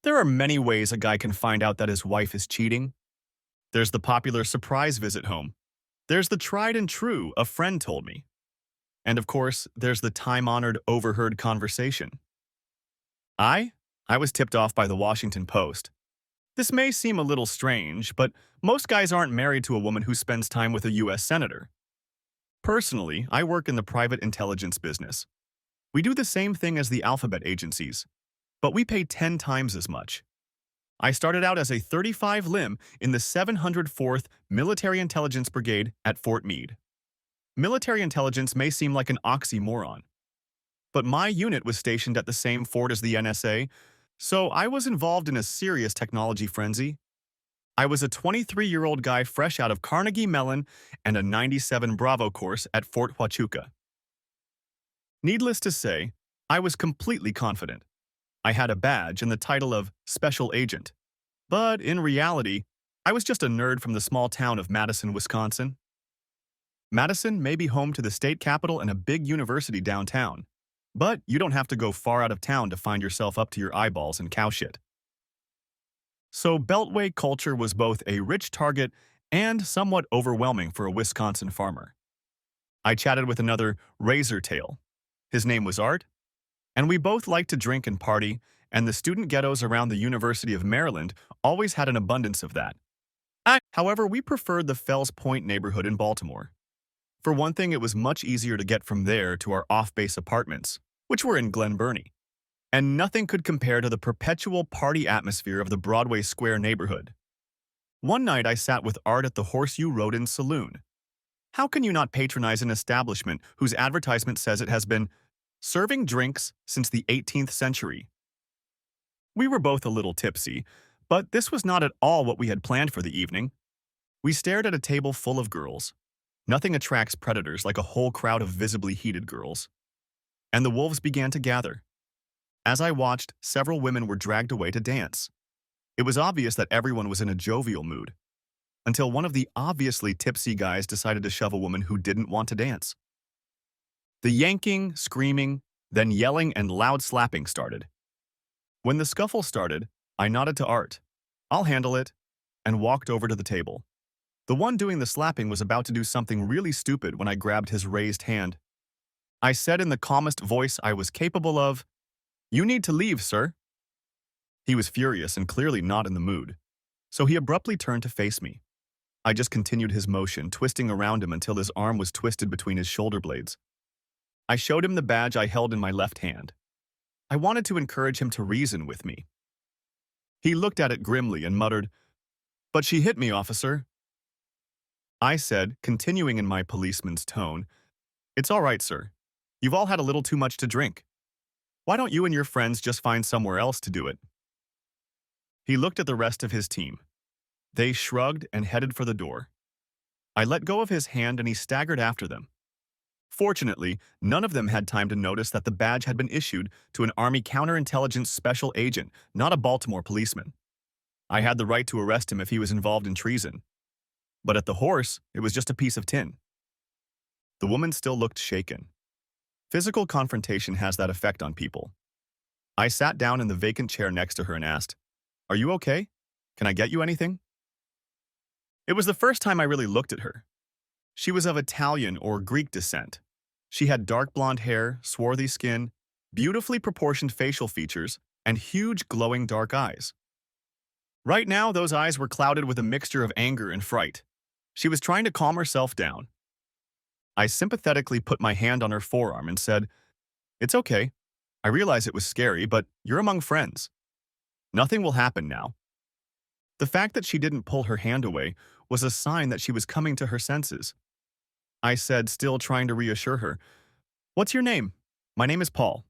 There are many ways a guy can find out that his wife is cheating. There's the popular surprise visit home. There's the tried and true, a friend told me. And of course, there's the time-honored overheard conversation. I? I was tipped off by the Washington Post. This may seem a little strange, but most guys aren't married to a woman who spends time with a U.S. senator. Personally, I work in the private intelligence business. We do the same thing as the alphabet agencies, but we pay 10 times as much. I started out as a 35 limb in the 704th Military Intelligence Brigade at Fort Meade. Military intelligence may seem like an oxymoron, but my unit was stationed at the same fort as the NSA, so I was involved in a serious technology frenzy. I was a 23-year-old guy fresh out of Carnegie Mellon and a 97 Bravo course at Fort Huachuca. Needless to say, I was completely confident. I had a badge and the title of Special Agent. But in reality, I was just a nerd from the small town of Madison, Wisconsin. Madison may be home to the state capitol and a big university downtown, but you don't have to go far out of town to find yourself up to your eyeballs in cow shit. So Beltway culture was both a rich target and somewhat overwhelming for a Wisconsin farmer. I chatted with another razor tail. His name was Art, and we both liked to drink and party, and the student ghettos around the University of Maryland always had an abundance of that. However, we preferred the Fells Point neighborhood in Baltimore. For one thing, it was much easier to get from there to our off-base apartments, which were in Glen Burnie. And nothing could compare to the perpetual party atmosphere of the Broadway Square neighborhood. One night I sat with Art at the Horseshoe Rodin Saloon. How can you not patronize an establishment whose advertisement says it has been serving drinks since the 18th century? We were both a little tipsy, but this was not at all what we had planned for the evening. We stared at a table full of girls. Nothing attracts predators like a whole crowd of visibly heated girls. And the wolves began to gather. As I watched, several women were dragged away to dance. It was obvious that everyone was in a jovial mood, until one of the obviously tipsy guys decided to shove a woman who didn't want to dance. The yanking, screaming, then yelling and loud slapping started. When the scuffle started, I nodded to Art, "I'll handle it," and walked over to the table. The one doing the slapping was about to do something really stupid when I grabbed his raised hand. I said in the calmest voice I was capable of, "You need to leave, sir." He was furious and clearly not in the mood, so he abruptly turned to face me. I just continued his motion, twisting around him until his arm was twisted between his shoulder blades. I showed him the badge I held in my left hand. I wanted to encourage him to reason with me. He looked at it grimly and muttered, "But she hit me, officer." I said, continuing in my policeman's tone, "It's all right, sir. You've all had a little too much to drink. Why don't you and your friends just find somewhere else to do it?" He looked at the rest of his team. They shrugged and headed for the door. I let go of his hand and he staggered after them. Fortunately, none of them had time to notice that the badge had been issued to an Army counterintelligence special agent, not a Baltimore policeman. I had the right to arrest him if he was involved in treason. But at the horse, it was just a piece of tin. The woman still looked shaken. Physical confrontation has that effect on people. I sat down in the vacant chair next to her and asked, "Are you okay? Can I get you anything?" It was the first time I really looked at her. She was of Italian or Greek descent. She had dark blonde hair, swarthy skin, beautifully proportioned facial features, and huge glowing dark eyes. Right now, those eyes were clouded with a mixture of anger and fright. She was trying to calm herself down. I sympathetically put my hand on her forearm and said, "It's okay. I realize it was scary, but you're among friends. Nothing will happen now." The fact that she didn't pull her hand away was a sign that she was coming to her senses. I said, still trying to reassure her, "What's your name?" "My name is Paul."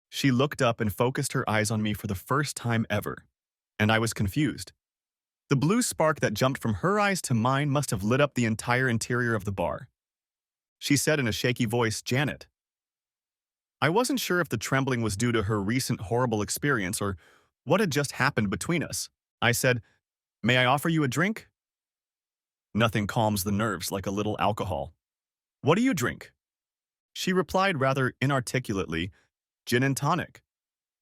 She looked up and focused her eyes on me for the first time ever, and I was confused. The blue spark that jumped from her eyes to mine must have lit up the entire interior of the bar. She said in a shaky voice, "Janet." I wasn't sure if the trembling was due to her recent horrible experience or what had just happened between us. I said, "May I offer you a drink?" Nothing calms the nerves like a little alcohol. "What do you drink?" She replied rather inarticulately, "Gin and tonic,"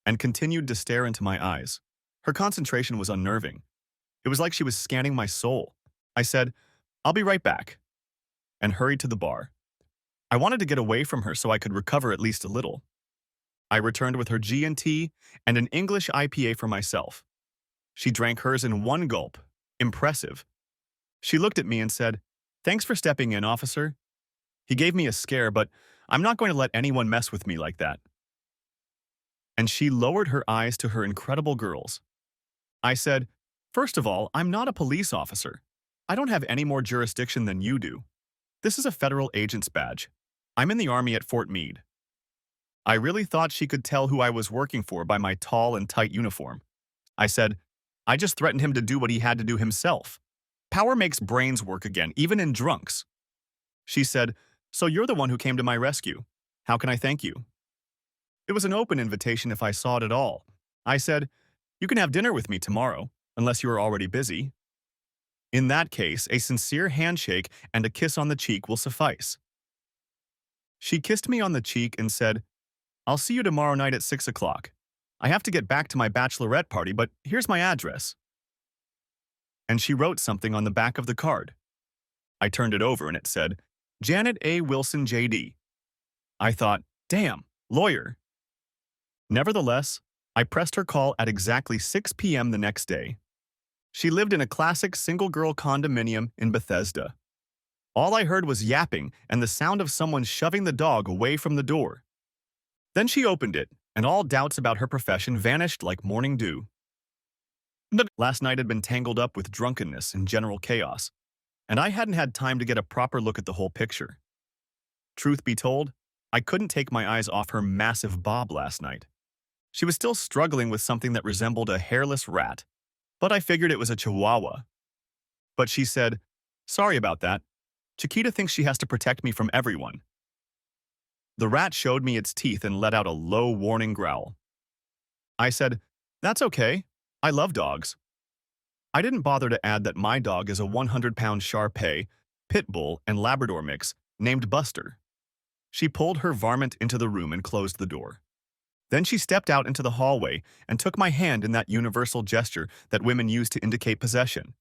and continued to stare into my eyes. Her concentration was unnerving. It was like she was scanning my soul. I said, "I'll be right back," and hurried to the bar. I wanted to get away from her so I could recover at least a little. I returned with her G&T and an English IPA for myself. She drank hers in one gulp. Impressive. She looked at me and said, "Thanks for stepping in, officer." He gave me a scare, but I'm not going to let anyone mess with me like that. And she lowered her eyes to her incredible girls. I said, "First of all, I'm not a police officer. I don't have any more jurisdiction than you do. This is a federal agent's badge. I'm in the Army at Fort Meade." I really thought she could tell who I was working for by my tall and tight uniform. I said, "I just threatened him to do what he had to do himself. Power makes brains work again, even in drunks." She said, "So you're the one who came to my rescue. How can I thank you?" It was an open invitation if I saw it at all. I said, "You can have dinner with me tomorrow, unless you are already busy. In that case, a sincere handshake and a kiss on the cheek will suffice." She kissed me on the cheek and said, "I'll see you tomorrow night at 6 o'clock. I have to get back to my bachelorette party, but here's my address." And she wrote something on the back of the card. I turned it over and it said, "Janet A. Wilson, J.D." I thought, damn, lawyer. Nevertheless, I pressed her call at exactly 6 p.m. the next day. She lived in a classic single-girl condominium in Bethesda. All I heard was yapping and the sound of someone shoving the dog away from the door. Then she opened it, and all doubts about her profession vanished like morning dew. Last night had been tangled up with drunkenness and general chaos, and I hadn't had time to get a proper look at the whole picture. Truth be told, I couldn't take my eyes off her massive bob last night. She was still struggling with something that resembled a hairless rat, but I figured it was a chihuahua. But she said, "Sorry about that. Chiquita thinks she has to protect me from everyone." The rat showed me its teeth and let out a low warning growl. I said, "That's okay. I love dogs." I didn't bother to add that my dog is a 100-pound Shar-Pei, Pit Bull, and Labrador mix named Buster. She pulled her varmint into the room and closed the door. Then she stepped out into the hallway and took my hand in that universal gesture that women use to indicate possession.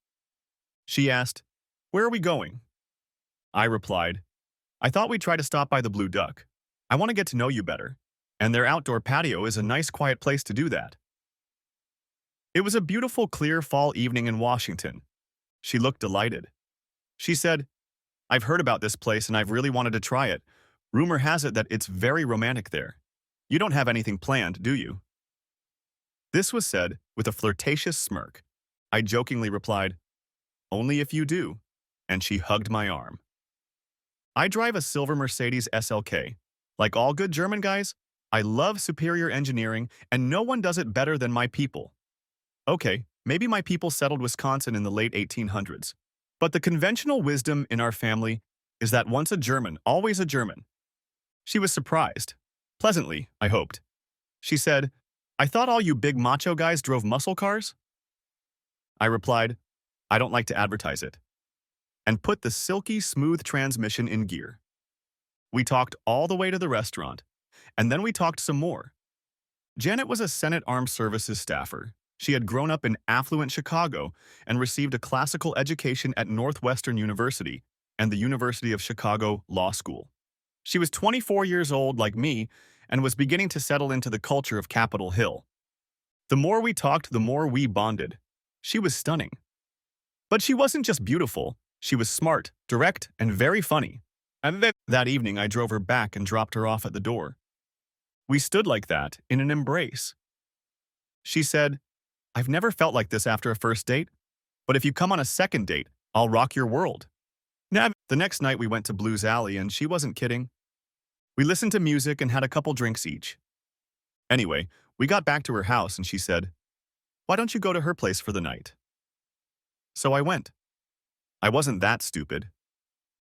She asked, "Where are we going?" I replied, "I thought we'd try to stop by the Blue Duck. I want to get to know you better, and their outdoor patio is a nice quiet place to do that." It was a beautiful, clear fall evening in Washington. She looked delighted. She said, "I've heard about this place and I've really wanted to try it. Rumor has it that it's very romantic there. You don't have anything planned, do you?" This was said with a flirtatious smirk. I jokingly replied, "Only if you do," and she hugged my arm. I drive a silver Mercedes SLK. Like all good German guys, I love superior engineering, and no one does it better than my people. Okay, maybe my people settled Wisconsin in the late 1800s, but the conventional wisdom in our family is that once a German, always a German. She was surprised. Pleasantly, I hoped. She said, "I thought all you big macho guys drove muscle cars?" I replied, "I don't like to advertise it," and put the silky smooth transmission in gear. We talked all the way to the restaurant, and then we talked some more. Janet was a Senate Armed Services staffer. She had grown up in affluent Chicago and received a classical education at Northwestern University and the University of Chicago Law School. She was 24 years old like me and was beginning to settle into the culture of Capitol Hill. The more we talked, the more we bonded. She was stunning. But she wasn't just beautiful, she was smart, direct, and very funny. And then that evening I drove her back and dropped her off at the door. We stood like that, in an embrace. She said, "I've never felt like this after a first date, but if you come on a second date, I'll rock your world." The next night we went to Blues Alley and she wasn't kidding. We listened to music and had a couple drinks each. Anyway, we got back to her house and she said, "Why don't you go to her place for the night?" So I went. I wasn't that stupid.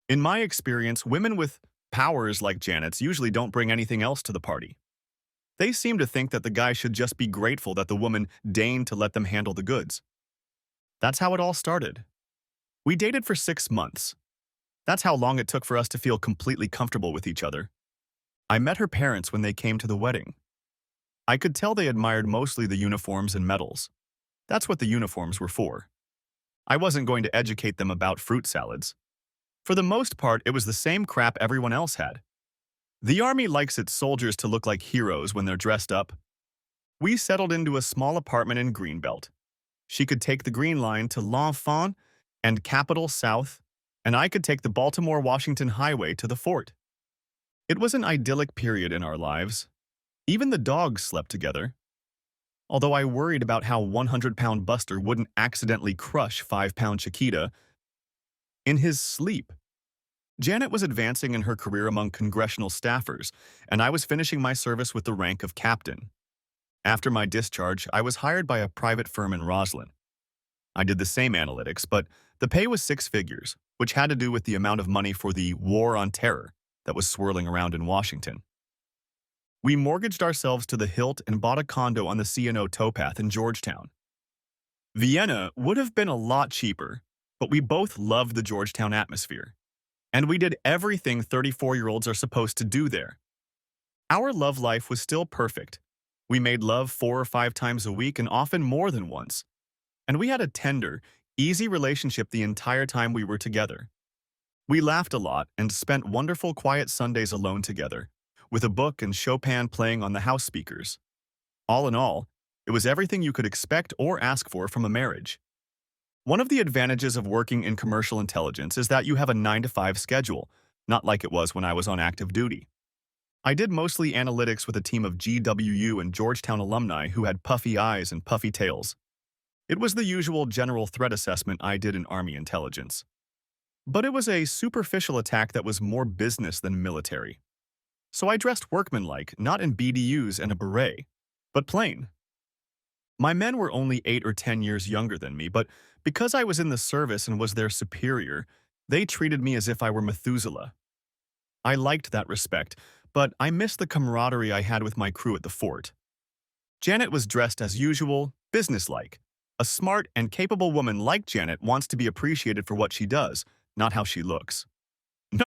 In my experience, women with powers like Janet's usually don't bring anything else to the party. They seem to think that the guy should just be grateful that the woman deigned to let them handle the goods. That's how it all started. We dated for 6 months. That's how long it took for us to feel completely comfortable with each other. I met her parents when they came to the wedding. I could tell they admired mostly the uniforms and medals. That's what the uniforms were for. I wasn't going to educate them about fruit salads. For the most part, it was the same crap everyone else had. The Army likes its soldiers to look like heroes when they're dressed up. We settled into a small apartment in Greenbelt. She could take the Green Line to L'Enfant and Capitol South, and I could take the Baltimore-Washington Highway to the fort. It was an idyllic period in our lives. Even the dogs slept together. Although I worried about how 100-pound Buster wouldn't accidentally crush 5-pound Chiquita in his sleep. Janet was advancing in her career among congressional staffers, and I was finishing my service with the rank of captain. After my discharge, I was hired by a private firm in Roslyn. I did the same analytics, but the pay was 6 figures, which had to do with the amount of money for the war on terror that was swirling around in Washington. We mortgaged ourselves to the hilt and bought a condo on the C&O towpath in Georgetown. Vienna would have been a lot cheaper, but we both loved the Georgetown atmosphere. And we did everything 34-year-olds are supposed to do there. Our love life was still perfect. We made love 4 or 5 times a week and often more than once. And we had a tender, easy relationship the entire time we were together. We laughed a lot and spent wonderful quiet Sundays alone together, with a book and Chopin playing on the house speakers. All in all, it was everything you could expect or ask for from a marriage. One of the advantages of working in commercial intelligence is that you have a 9-to-5 schedule, not like it was when I was on active duty. I did mostly analytics with a team of GWU and Georgetown alumni who had puffy eyes and puffy tails. It was the usual general threat assessment I did in Army intelligence. But it was a superficial attack that was more business than military. So I dressed workmanlike, not in BDUs and a beret, but plain. My men were only 8 or 10 years younger than me, but because I was in the service and was their superior, they treated me as if I were Methuselah. I liked that respect, but I missed the camaraderie I had with my crew at the fort. Janet was dressed as usual, businesslike. A smart and capable woman like Janet wants to be appreciated for what she does, not how she looks.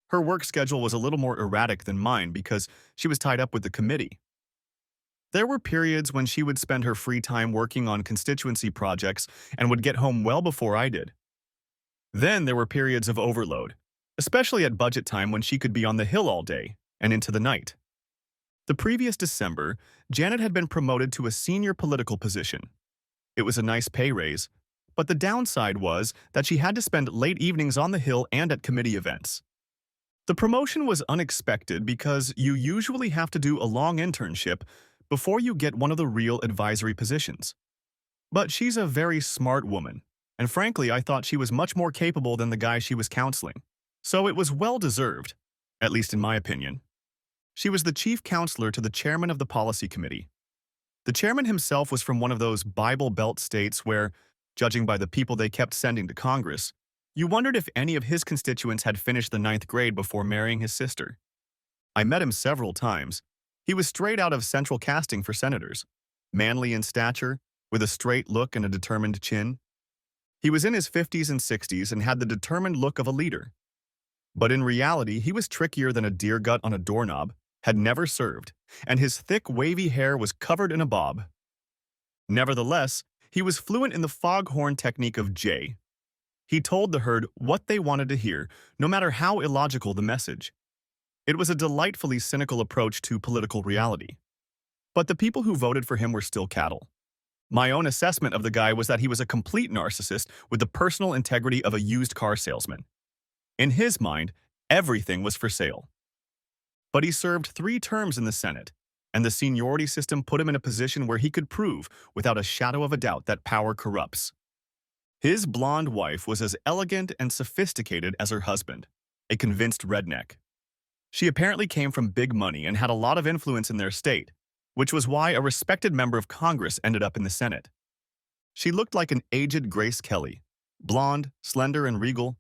Her work schedule was a little more erratic than mine because she was tied up with the committee. There were periods when she would spend her free time working on constituency projects and would get home well before I did. Then there were periods of overload, especially at budget time when she could be on the Hill all day and into the night. The previous December, Janet had been promoted to a senior political position. It was a nice pay raise, but the downside was that she had to spend late evenings on the Hill and at committee events. The promotion was unexpected because you usually have to do a long internship before you get one of the real advisory positions. But she's a very smart woman, and frankly, I thought she was much more capable than the guy she was counseling. So it was well-deserved, at least in my opinion. She was the chief counselor to the chairman of the policy committee. The chairman himself was from one of those Bible Belt states where, judging by the people they kept sending to Congress, you wondered if any of his constituents had finished the 9th grade before marrying his sister. I met him several times. He was straight out of central casting for senators, manly in stature, with a straight look and a determined chin. He was in his 50s and 60s and had the determined look of a leader. But in reality, he was trickier than a deer gut on a doorknob, had never served, and his thick, wavy hair was covered in a bob. Nevertheless, he was fluent in the foghorn technique of Jay. He told the herd what they wanted to hear, no matter how illogical the message. It was a delightfully cynical approach to political reality. But the people who voted for him were still cattle. My own assessment of the guy was that he was a complete narcissist with the personal integrity of a used car salesman. In his mind, everything was for sale. But he served 3 terms in the Senate, and the seniority system put him in a position where he could prove, without a shadow of a doubt, that power corrupts. His blonde wife was as elegant and sophisticated as her husband, a convinced redneck. She apparently came from big money and had a lot of influence in their state, which was why a respected member of Congress ended up in the Senate. She looked like an aged Grace Kelly, blonde, slender, and regal,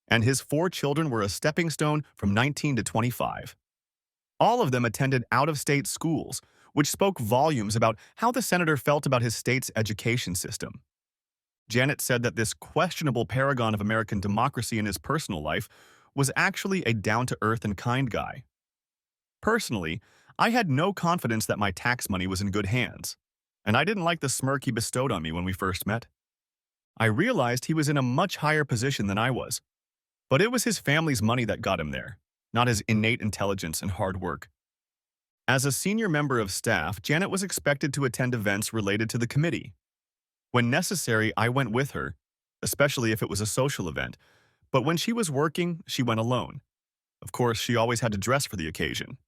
and his 4 children were a stepping stone from 19 to 25. All of them attended out-of-state schools, which spoke volumes about how the senator felt about his state's education system. Janet said that this questionable paragon of American democracy in his personal life was actually a down-to-earth and kind guy. Personally, I had no confidence that my tax money was in good hands, and I didn't like the smirk he bestowed on me when we first met. I realized he was in a much higher position than I was, but it was his family's money that got him there, not his innate intelligence and hard work. As a senior member of staff, Janet was expected to attend events related to the committee. When necessary, I went with her, especially if it was a social event, but when she was working, she went alone. Of course, she always had to dress for the occasion.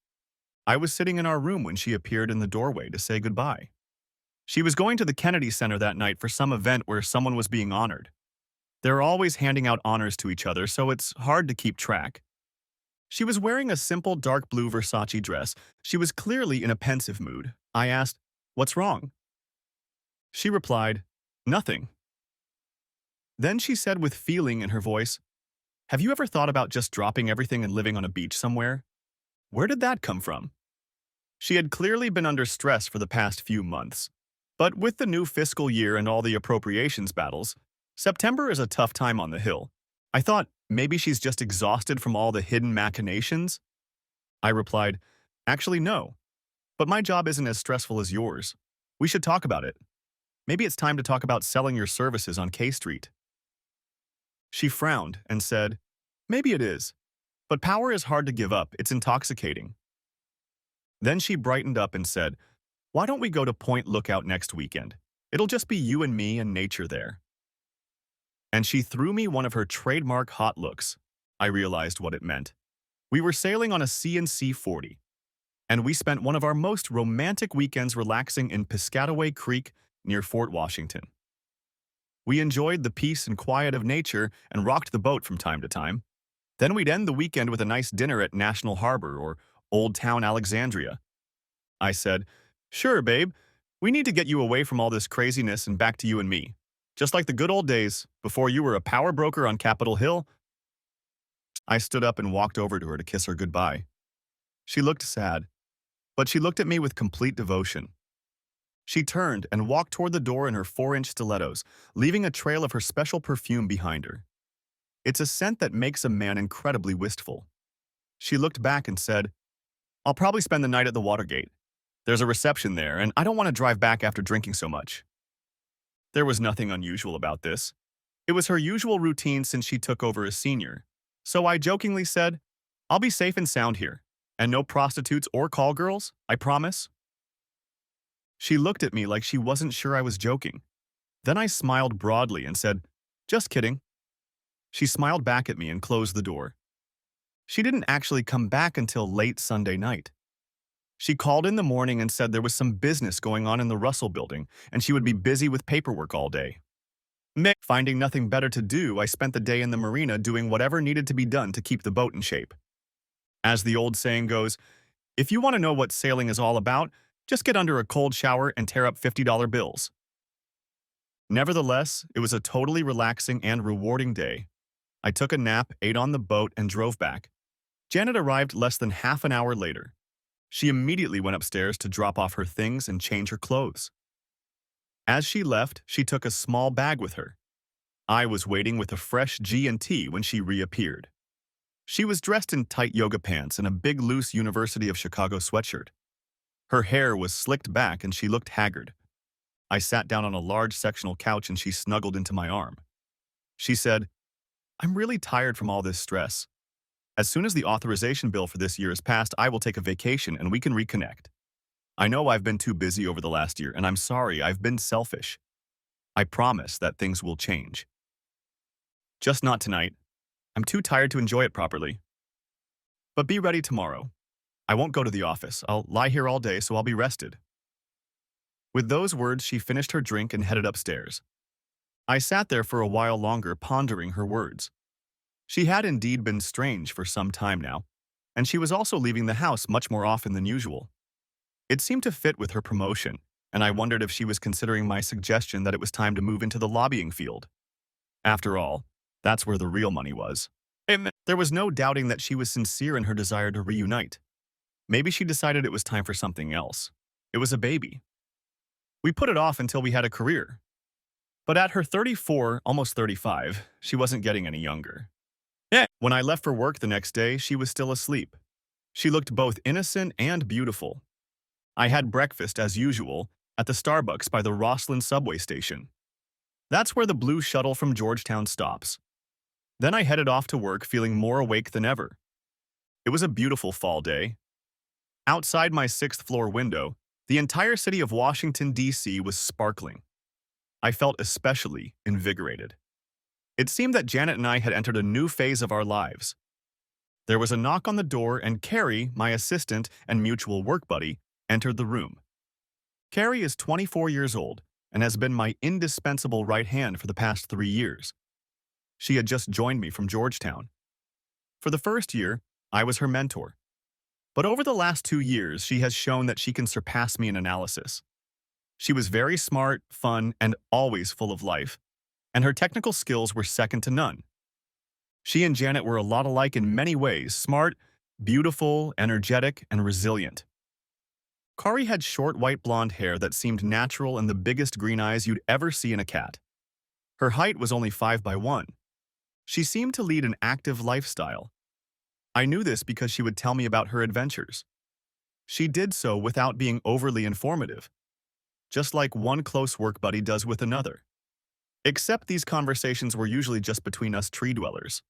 I was sitting in our room when she appeared in the doorway to say goodbye. She was going to the Kennedy Center that night for some event where someone was being honored. They're always handing out honors to each other, so it's hard to keep track. She was wearing a simple dark blue Versace dress. She was clearly in a pensive mood. I asked, "What's wrong?" She replied, "Nothing." Then she said with feeling in her voice, "Have you ever thought about just dropping everything and living on a beach somewhere? Where did that come from?" She had clearly been under stress for the past few months. But with the new fiscal year and all the appropriations battles, September is a tough time on the Hill. I thought maybe she's just exhausted from all the hidden machinations. I replied, "Actually, no. But my job isn't as stressful as yours. We should talk about it. Maybe it's time to talk about selling your services on K Street." She frowned and said, "Maybe it is. But power is hard to give up. It's intoxicating." Then she brightened up and said, "Why don't we go to Point Lookout next weekend? It'll just be you and me and nature there." And she threw me one of her trademark hot looks. I realized what it meant. We were sailing on a C&C 40, and we spent one of our most romantic weekends relaxing in Piscataway Creek near Fort Washington. We enjoyed the peace and quiet of nature and rocked the boat from time to time. Then we'd end the weekend with a nice dinner at National Harbor or Old Town Alexandria. I said, "Sure, babe. We need to get you away from all this craziness and back to you and me. Just like the good old days, before you were a power broker on Capitol Hill." I stood up and walked over to her to kiss her goodbye. She looked sad, but she looked at me with complete devotion. She turned and walked toward the door in her 4-inch stilettos, leaving a trail of her special perfume behind her. It's a scent that makes a man incredibly wistful. She looked back and said, "I'll probably spend the night at the Watergate. There's a reception there, and I don't want to drive back after drinking so much." There was nothing unusual about this. It was her usual routine since she took over as senior. So I jokingly said, "I'll be safe and sound here, and no prostitutes or call girls, I promise." She looked at me like she wasn't sure I was joking. Then I smiled broadly and said, "Just kidding." She smiled back at me and closed the door. She didn't actually come back until late Sunday night. She called in the morning and said there was some business going on in the Russell building, and she would be busy with paperwork all day. Finding nothing better to do, I spent the day in the marina doing whatever needed to be done to keep the boat in shape. As the old saying goes, if you want to know what sailing is all about, just get under a cold shower and tear up $50 bills. Nevertheless, it was a totally relaxing and rewarding day. I took a nap, ate on the boat, and drove back. Janet arrived less than half an hour later. She immediately went upstairs to drop off her things and change her clothes. As she left, she took a small bag with her. I was waiting with a fresh G&T when she reappeared. She was dressed in tight yoga pants and a big loose University of Chicago sweatshirt. Her hair was slicked back and she looked haggard. I sat down on a large sectional couch and she snuggled into my arm. She said, "I'm really tired from all this stress. As soon as the authorization bill for this year is passed, I will take a vacation and we can reconnect. I know I've been too busy over the last year, and I'm sorry I've been selfish. I promise that things will change. Just not tonight. I'm too tired to enjoy it properly. But be ready tomorrow. I won't go to the office. I'll lie here all day, so I'll be rested." With those words, she finished her drink and headed upstairs. I sat there for a while longer, pondering her words. She had indeed been strange for some time now, and she was also leaving the house much more often than usual. It seemed to fit with her promotion, and I wondered if she was considering my suggestion that it was time to move into the lobbying field. After all, that's where the real money was. There was no doubting that she was sincere in her desire to reunite. Maybe she decided it was time for something else. It was a baby. We put it off until we had a career. But at her 34, almost 35, she wasn't getting any younger. When I left for work the next day, she was still asleep. She looked both innocent and beautiful. I had breakfast as usual, at the Starbucks by the Rosslyn subway station. That's where the blue shuttle from Georgetown stops. Then I headed off to work feeling more awake than ever. It was a beautiful fall day. Outside my sixth floor window, the entire city of Washington, D.C. was sparkling. I felt especially invigorated. It seemed that Janet and I had entered a new phase of our lives. There was a knock on the door, and Carrie, my assistant and mutual work buddy, entered the room. Carrie is 24 years old and has been my indispensable right hand for the past 3 years. She had just joined me from Georgetown. For the first year, I was her mentor. But over the last 2 years, she has shown that she can surpass me in analysis. She was very smart, fun, and always full of life, and her technical skills were second to none. She and Janet were a lot alike in many ways: smart, beautiful, energetic, and resilient. Kari had short white blonde hair that seemed natural and the biggest green eyes you'd ever see in a cat. Her height was only 5'1". She seemed to lead an active lifestyle. I knew this because she would tell me about her adventures. She did so without being overly informative, just like one close work buddy does with another. Except these conversations were usually just between us tree dwellers.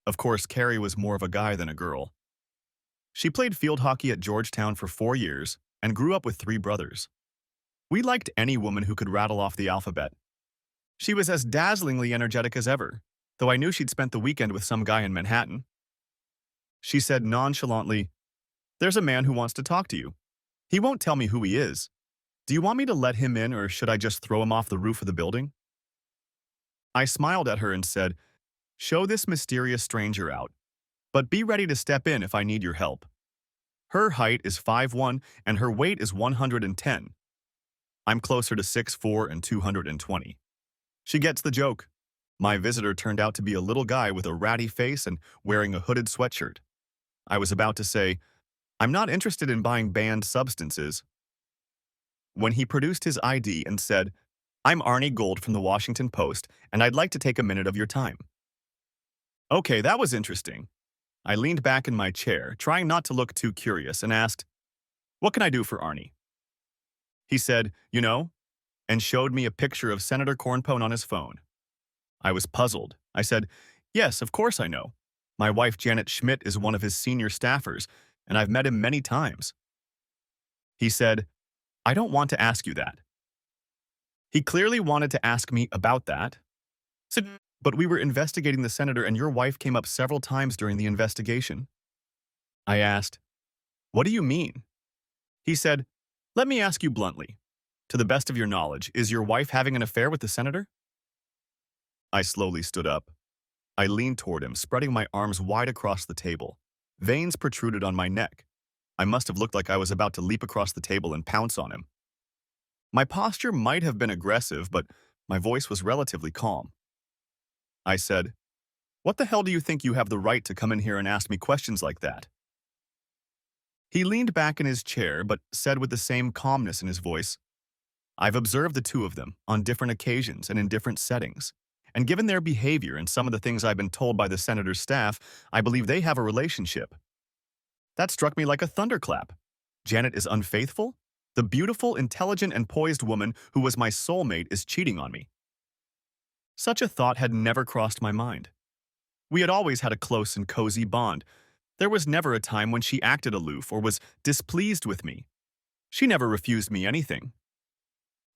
Of course, Carrie was more of a guy than a girl. She played field hockey at Georgetown for 4 years and grew up with 3 brothers. We liked any woman who could rattle off the alphabet. She was as dazzlingly energetic as ever, though I knew she'd spent the weekend with some guy in Manhattan. She said nonchalantly, "There's a man who wants to talk to you. He won't tell me who he is. Do you want me to let him in, or should I just throw him off the roof of the building?" I smiled at her and said, "Show this mysterious stranger out, but be ready to step in if I need your help." Her height is 5'1", and her weight is 110. I'm closer to 6'4" and 220. She gets the joke. My visitor turned out to be a little guy with a ratty face and wearing a hooded sweatshirt. I was about to say, "I'm not interested in buying banned substances," when he produced his ID and said, "I'm Arnie Gold from the Washington Post, and I'd like to take a minute of your time." Okay, that was interesting. I leaned back in my chair, trying not to look too curious, and asked, "What can I do for Arnie?" He said, "You know," and showed me a picture of Senator Cornpone on his phone. I was puzzled. I said, "Yes, of course I know. My wife Janet Schmidt is one of his senior staffers, and I've met him many times." He said, "I don't want to ask you that." He clearly wanted to ask me about that. Said, "But we were investigating the senator and your wife came up several times during the investigation." I asked, "What do you mean?" He said, "Let me ask you bluntly. To the best of your knowledge, is your wife having an affair with the senator?" I slowly stood up. I leaned toward him, spreading my arms wide across the table. Veins protruded on my neck. I must have looked like I was about to leap across the table and pounce on him. My posture might have been aggressive, but my voice was relatively calm. I said, "What the hell do you think you have the right to come in here and ask me questions like that?" He leaned back in his chair, but said with the same calmness in his voice, "I've observed the two of them on different occasions and in different settings. And given their behavior and some of the things I've been told by the senator's staff, I believe they have a relationship." That struck me like a thunderclap. Janet is unfaithful? The beautiful, intelligent, and poised woman who was my soulmate is cheating on me. Such a thought had never crossed my mind. We had always had a close and cozy bond. There was never a time when she acted aloof or was displeased with me. She never refused me anything.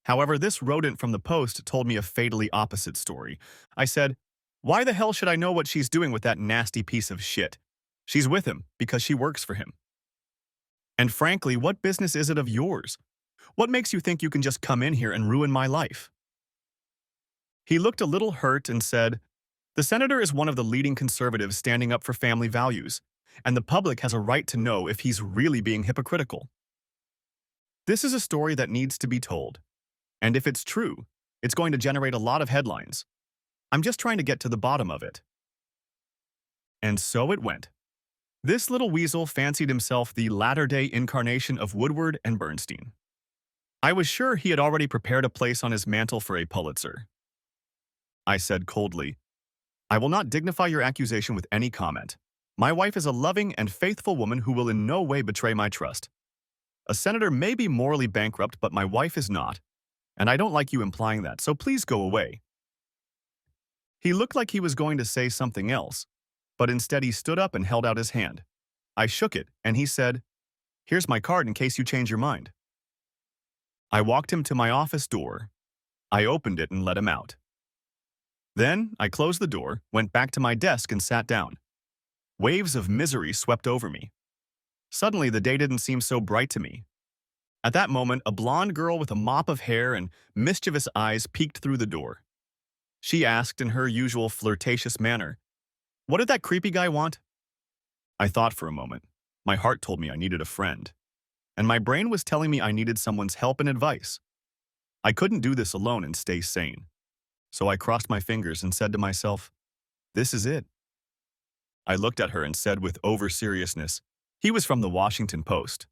However, this rodent from the Post told me a fatally opposite story. I said, "Why the hell should I know what she's doing with that nasty piece of shit? She's with him because she works for him. And frankly, what business is it of yours? What makes you think you can just come in here and ruin my life?" He looked a little hurt and said, "The senator is one of the leading conservatives standing up for family values, and the public has a right to know if he's really being hypocritical. This is a story that needs to be told. And if it's true, it's going to generate a lot of headlines. I'm just trying to get to the bottom of it." And so it went. This little weasel fancied himself the latter-day incarnation of Woodward and Bernstein. I was sure he had already prepared a place on his mantle for a Pulitzer. I said coldly, "I will not dignify your accusation with any comment. My wife is a loving and faithful woman who will in no way betray my trust." A senator may be morally bankrupt, but my wife is not, and I don't like you implying that, so please go away. He looked like he was going to say something else, but instead he stood up and held out his hand. I shook it, and he said, "Here's my card in case you change your mind." I walked him to my office door. I opened it and let him out. Then I closed the door, went back to my desk, and sat down. Waves of misery swept over me. Suddenly, the day didn't seem so bright to me. At that moment, a blonde girl with a mop of hair and mischievous eyes peeked through the door. She asked in her usual flirtatious manner, "What did that creepy guy want?" I thought for a moment. My heart told me I needed a friend, and my brain was telling me I needed someone's help and advice. I couldn't do this alone and stay sane. So I crossed my fingers and said to myself, "This is it." I looked at her and said with over-seriousness, "He was from the Washington Post."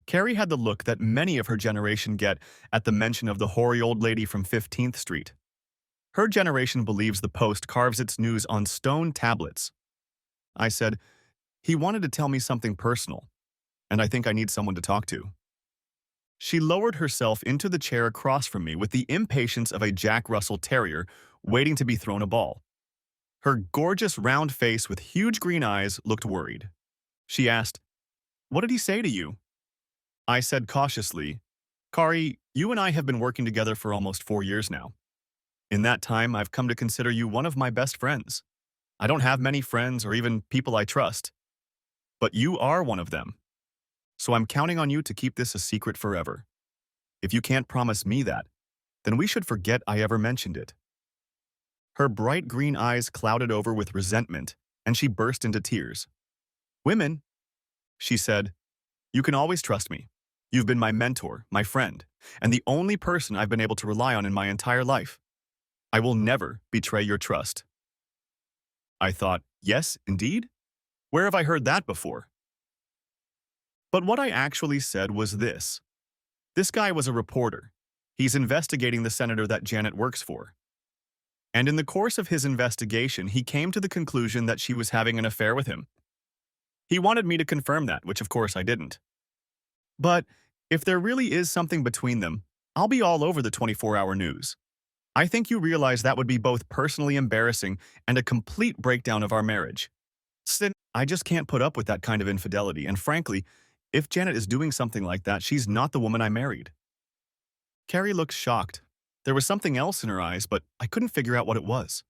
Carrie had the look that many of her generation get at the mention of the hoary old lady from 15th Street. Her generation believes the Post carves its news on stone tablets. I said, "He wanted to tell me something personal, and I think I need someone to talk to." She lowered herself into the chair across from me with the impatience of a Jack Russell Terrier waiting to be thrown a ball. Her gorgeous round face with huge green eyes looked worried. She asked, "What did he say to you?" I said cautiously, "Kari, you and I have been working together for almost 4 years now. In that time, I've come to consider you one of my best friends. I don't have many friends or even people I trust, but you are one of them. So I'm counting on you to keep this a secret forever. If you can't promise me that, then we should forget I ever mentioned it." Her bright green eyes clouded over with resentment, and she burst into tears. "Women," she said, "you can always trust me. You've been my mentor, my friend, and the only person I've been able to rely on in my entire life. I will never betray your trust." I thought, yes, indeed? Where have I heard that before? But what I actually said was this. This guy was a reporter. He's investigating the senator that Janet works for. And in the course of his investigation, he came to the conclusion that she was having an affair with him. He wanted me to confirm that, which of course I didn't. But if there really is something between them, I'll be all over the 24-hour news. I think you realize that would be both personally embarrassing and a complete breakdown of our marriage. I just can't put up with that kind of infidelity, and frankly, if Janet is doing something like that, she's not the woman I married. Carrie looked shocked. There was something else in her eyes, but I couldn't figure out what it was.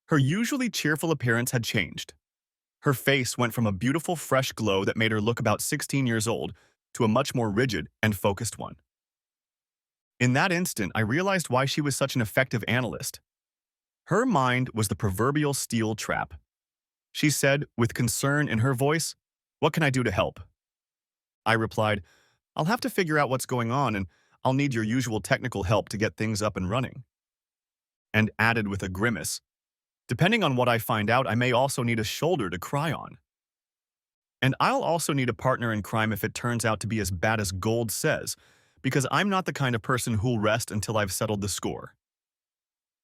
Her usually cheerful appearance had changed. Her face went from a beautiful, fresh glow that made her look about 16 years old to a much more rigid and focused one. In that instant, I realized why she was such an effective analyst. Her mind was the proverbial steel trap. She said, with concern in her voice, "What can I do to help?" I replied, "I'll have to figure out what's going on, and I'll need your usual technical help to get things up and running." And added with a grimace, "Depending on what I find out, I may also need a shoulder to cry on. And I'll also need a partner in crime if it turns out to be as bad as Gold says, because I'm not the kind of person who'll rest until I've settled the score."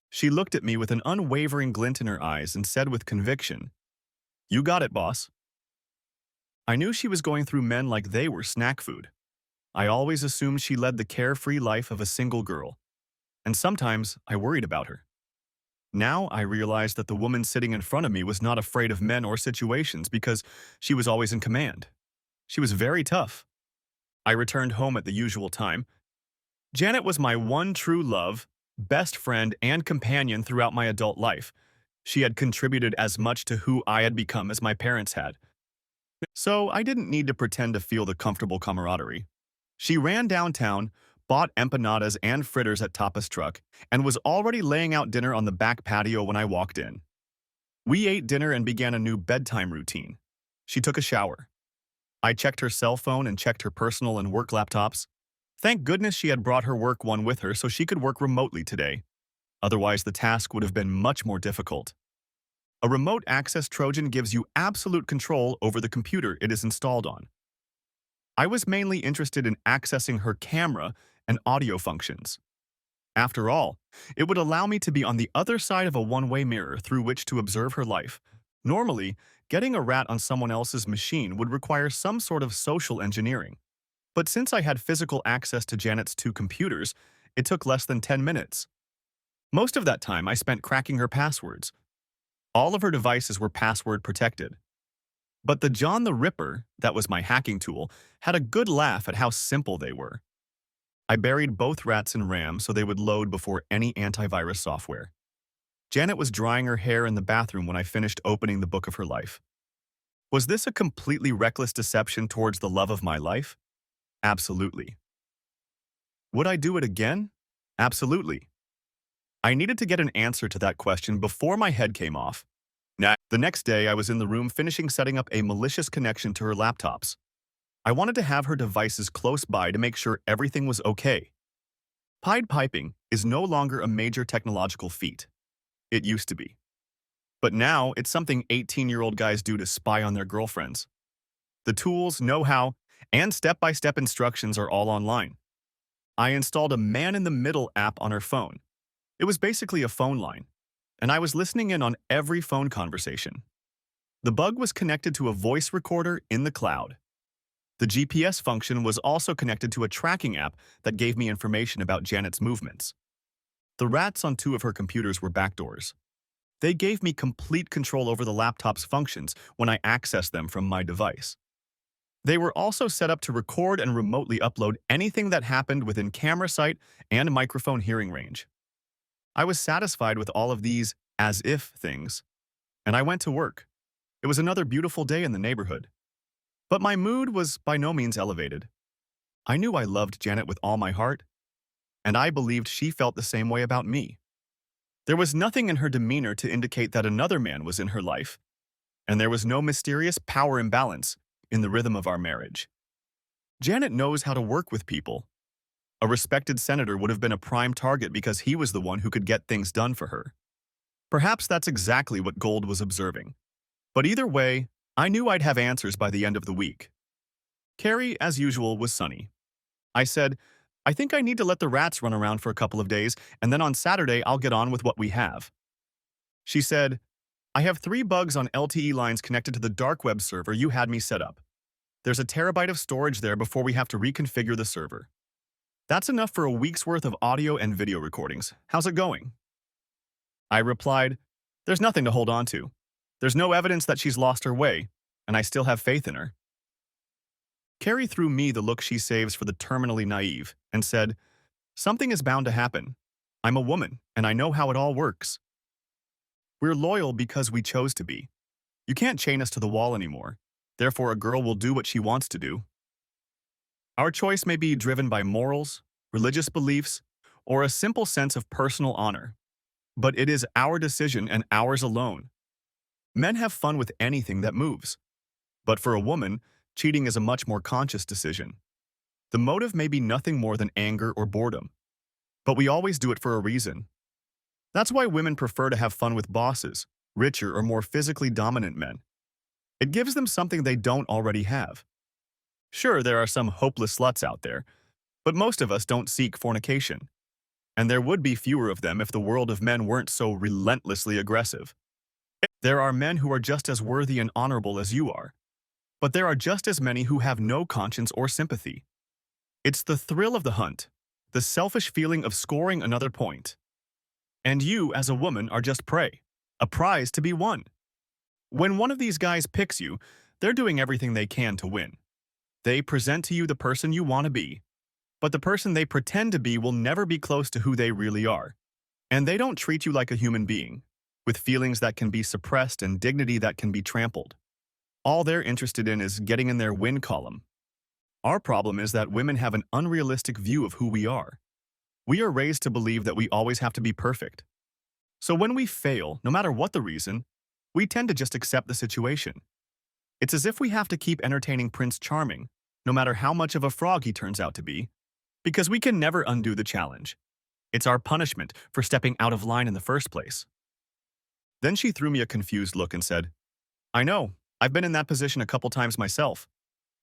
She looked at me with an unwavering glint in her eyes and said with conviction, "You got it, boss." I knew she was going through men like they were snack food. I always assumed she led the carefree life of a single girl, and sometimes I worried about her. Now I realized that the woman sitting in front of me was not afraid of men or situations because she was always in command. She was very tough. I returned home at the usual time. Janet was my one true love, best friend, and companion throughout my adult life. She had contributed as much to who I had become as my parents had. So I didn't need to pretend to feel the comfortable camaraderie. She ran downtown, bought empanadas and fritters at Tapa's truck, and was already laying out dinner on the back patio when I walked in. We ate dinner and began a new bedtime routine. She took a shower. I checked her cell phone and checked her personal and work laptops. Thank goodness she had brought her work one with her so she could work remotely today. Otherwise, the task would have been much more difficult. A remote access Trojan gives you absolute control over the computer it is installed on. I was mainly interested in accessing her camera and audio functions. After all, it would allow me to be on the other side of a one-way mirror through which to observe her life. Normally, getting a rat on someone else's machine would require some sort of social engineering. But since I had physical access to Janet's two computers, it took less than 10 minutes. Most of that time I spent cracking her passwords. All of her devices were password protected. But the John the Ripper, that was my hacking tool, had a good laugh at how simple they were. I buried both rats in RAM so they would load before any antivirus software. Janet was drying her hair in the bathroom when I finished opening the book of her life. Was this a completely reckless deception towards the love of my life? Absolutely. Would I do it again? Absolutely. I needed to get an answer to that question before my head came off. The next day, I was in the room finishing setting up a malicious connection to her laptops. I wanted to have her devices close by to make sure everything was okay. Pied piping is no longer a major technological feat. It used to be. But now, it's something 18-year-old guys do to spy on their girlfriends. The tools, know-how, and step-by-step instructions are all online. I installed a man-in-the-middle app on her phone. It was basically a phone line, and I was listening in on every phone conversation. The bug was connected to a voice recorder in the cloud. The GPS function was also connected to a tracking app that gave me information about Janet's movements. The rats on two of her computers were backdoors. They gave me complete control over the laptop's functions when I accessed them from my device. They were also set up to record and remotely upload anything that happened within camera sight and microphone hearing range. I was satisfied with all of these as-if things, and I went to work. It was another beautiful day in the neighborhood. But my mood was by no means elevated. I knew I loved Janet with all my heart, and I believed she felt the same way about me. There was nothing in her demeanor to indicate that another man was in her life, and there was no mysterious power imbalance in the rhythm of our marriage. Janet knows how to work with people. A respected senator would have been a prime target because he was the one who could get things done for her. Perhaps that's exactly what Gold was observing. But either way, I knew I'd have answers by the end of the week. Carrie, as usual, was sunny. I said, I think I need to let the rats run around for a couple of days, and then on Saturday I'll get on with what we have. She said, I have 3 bugs on LTE lines connected to the dark web server you had me set up. There's a terabyte of storage there before we have to reconfigure the server. That's enough for a week's worth of audio and video recordings. How's it going? I replied, there's nothing to hold on to. There's no evidence that she's lost her way, and I still have faith in her. Carrie threw me the look she saves for the terminally naive and said, something is bound to happen. I'm a woman, and I know how it all works. We're loyal because we chose to be. You can't chain us to the wall anymore. Therefore, a girl will do what she wants to do. Our choice may be driven by morals, religious beliefs, or a simple sense of personal honor. But it is our decision and ours alone. Men have fun with anything that moves. But for a woman, cheating is a much more conscious decision. The motive may be nothing more than anger or boredom. But we always do it for a reason. That's why women prefer to have fun with bosses, richer or more physically dominant men. It gives them something they don't already have. Sure, there are some hopeless sluts out there, but most of us don't seek fornication. And there would be fewer of them if the world of men weren't so relentlessly aggressive. There are men who are just as worthy and honorable as you are, but there are just as many who have no conscience or sympathy. It's the thrill of the hunt, the selfish feeling of scoring another point. And you, as a woman, are just prey, a prize to be won. When one of these guys picks you, they're doing everything they can to win. They present to you the person you want to be, but the person they pretend to be will never be close to who they really are. And they don't treat you like a human being, with feelings that can be suppressed and dignity that can be trampled. All they're interested in is getting in their win column. Our problem is that women have an unrealistic view of who we are. We are raised to believe that we always have to be perfect. So when we fail, no matter what the reason, we tend to just accept the situation. It's as if we have to keep entertaining Prince Charming, no matter how much of a frog he turns out to be, because we can never undo the challenge. It's our punishment for stepping out of line in the first place. Then she threw me a confused look and said, I know, I've been in that position a couple times myself,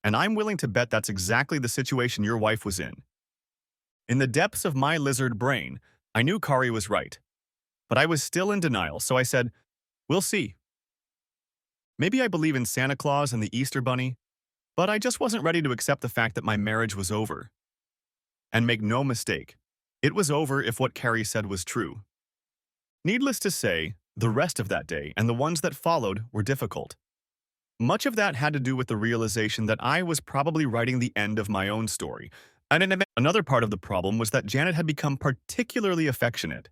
and I'm willing to bet that's exactly the situation your wife was in. In the depths of my lizard brain, I knew Kari was right, but I was still in denial, so I said, we'll see. Maybe I believe in Santa Claus and the Easter Bunny, but I just wasn't ready to accept the fact that my marriage was over. And make no mistake, it was over if what Carrie said was true. Needless to say, the rest of that day and the ones that followed were difficult. Much of that had to do with the realization that I was probably writing the end of my own story. And another part of the problem was that Janet had become particularly affectionate,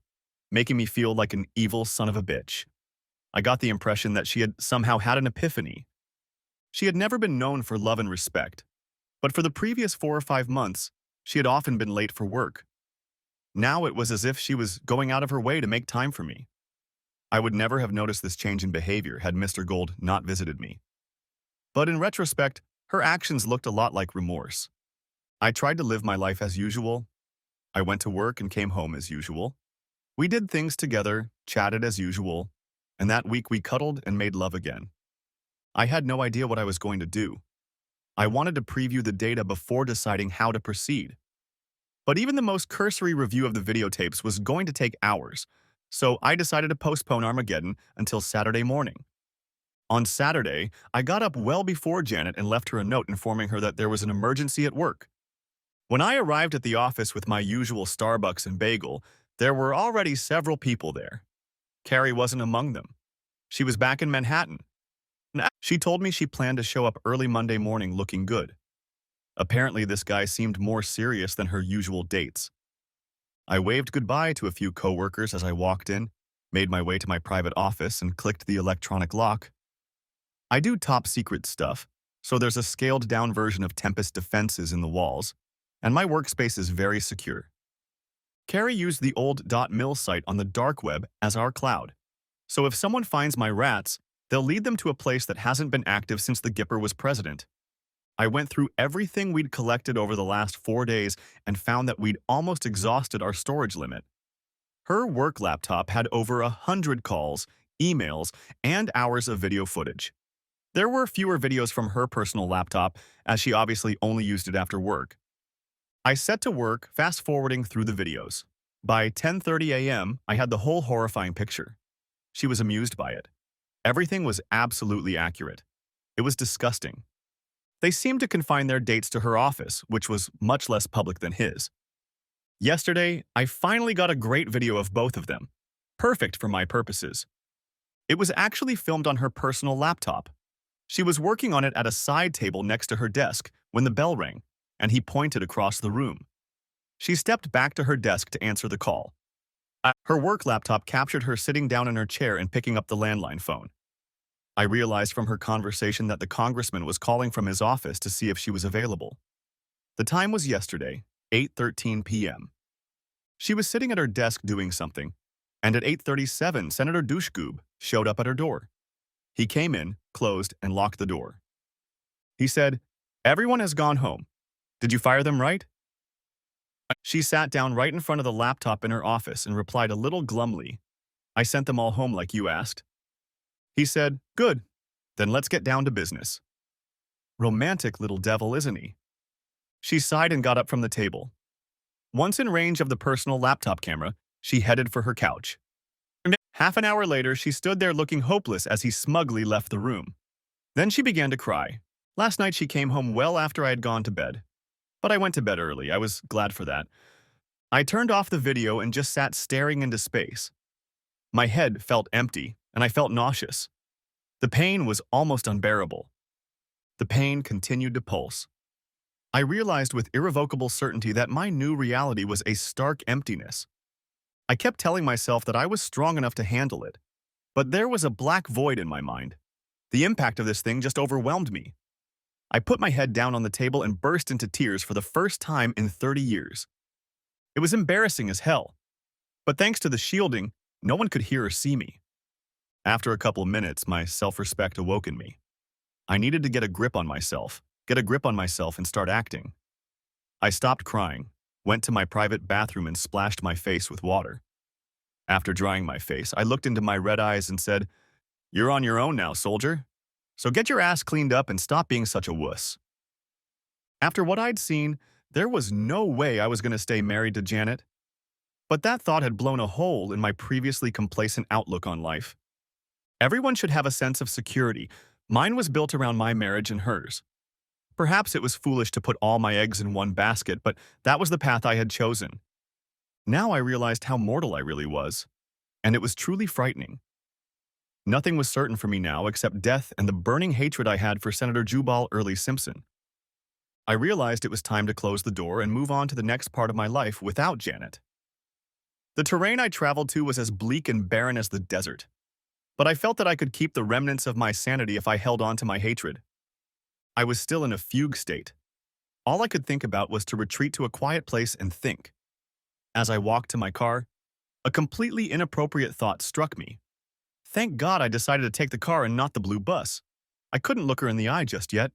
making me feel like an evil son of a bitch. I got the impression that she had somehow had an epiphany. She had never been known for love and respect, but for the previous 4 or 5 months, she had often been late for work. Now it was as if she was going out of her way to make time for me. I would never have noticed this change in behavior had Mr. Gold not visited me. But in retrospect, her actions looked a lot like remorse. I tried to live my life as usual. I went to work and came home as usual. We did things together, chatted as usual, and that week we cuddled and made love again. I had no idea what I was going to do. I wanted to preview the data before deciding how to proceed. But even the most cursory review of the videotapes was going to take hours, so I decided to postpone Armageddon until Saturday morning. On Saturday, I got up well before Janet and left her a note informing her that there was an emergency at work. When I arrived at the office with my usual Starbucks and bagel, there were already several people there. Carrie wasn't among them. She was back in Manhattan. She told me she planned to show up early Monday morning looking good. Apparently, this guy seemed more serious than her usual dates. I waved goodbye to a few coworkers as I walked in, made my way to my private office, and clicked the electronic lock. I do top-secret stuff, so there's a scaled-down version of Tempest defenses in the walls, and my workspace is very secure. Carrie used the old .mil site on the dark web as our cloud, so if someone finds my rats, they'll lead them to a place that hasn't been active since the Gipper was president. I went through everything we'd collected over the last 4 days and found that we'd almost exhausted our storage limit. Her work laptop had over 100 calls, emails, and hours of video footage. There were fewer videos from her personal laptop, as she obviously only used it after work. I set to work, fast-forwarding through the videos. By 10:30 a.m., I had the whole horrifying picture. She was amused by it. Everything was absolutely accurate. It was disgusting. They seemed to confine their dates to her office, which was much less public than his. Yesterday, I finally got a great video of both of them. Perfect for my purposes. It was actually filmed on her personal laptop. She was working on it at a side table next to her desk when the bell rang, and he pointed across the room. She stepped back to her desk to answer the call. Her work laptop captured her sitting down in her chair and picking up the landline phone. I realized from her conversation that the congressman was calling from his office to see if she was available. The time was yesterday, 8:13 p.m. She was sitting at her desk doing something, and at 8:37, Senator Dushkub showed up at her door. He came in, closed, and locked the door. He said, "Everyone has gone home. Did you fire them right?" She sat down right in front of the laptop in her office and replied a little glumly, "I sent them all home like you asked." He said, "Good. Then let's get down to business." Romantic little devil, isn't he? She sighed and got up from the table. Once in range of the personal laptop camera, she headed for her couch. Half an hour later, she stood there looking hopeless as he smugly left the room. Then she began to cry. Last night she came home well after I had gone to bed. But I went to bed early. I was glad for that. I turned off the video and just sat staring into space. My head felt empty, and I felt nauseous. The pain was almost unbearable. The pain continued to pulse. I realized with irrevocable certainty that my new reality was a stark emptiness. I kept telling myself that I was strong enough to handle it, but there was a black void in my mind. The impact of this thing just overwhelmed me. I put my head down on the table and burst into tears for the first time in 30 years. It was embarrassing as hell, but thanks to the shielding, no one could hear or see me. After a couple minutes, my self-respect awoke in me. I needed to get a grip on myself and start acting. I stopped crying, went to my private bathroom and splashed my face with water. After drying my face, I looked into my red eyes and said, "You're on your own now, soldier. So get your ass cleaned up and stop being such a wuss." After what I'd seen, there was no way I was going to stay married to Janet. But that thought had blown a hole in my previously complacent outlook on life. Everyone should have a sense of security. Mine was built around my marriage and hers. Perhaps it was foolish to put all my eggs in one basket, but that was the path I had chosen. Now I realized how mortal I really was, and it was truly frightening. Nothing was certain for me now except death and the burning hatred I had for Senator Jubal Early Simpson. I realized it was time to close the door and move on to the next part of my life without Janet. The terrain I traveled to was as bleak and barren as the desert, but I felt that I could keep the remnants of my sanity if I held on to my hatred. I was still in a fugue state. All I could think about was to retreat to a quiet place and think. As I walked to my car, a completely inappropriate thought struck me. Thank God I decided to take the car and not the blue bus. I couldn't look her in the eye just yet.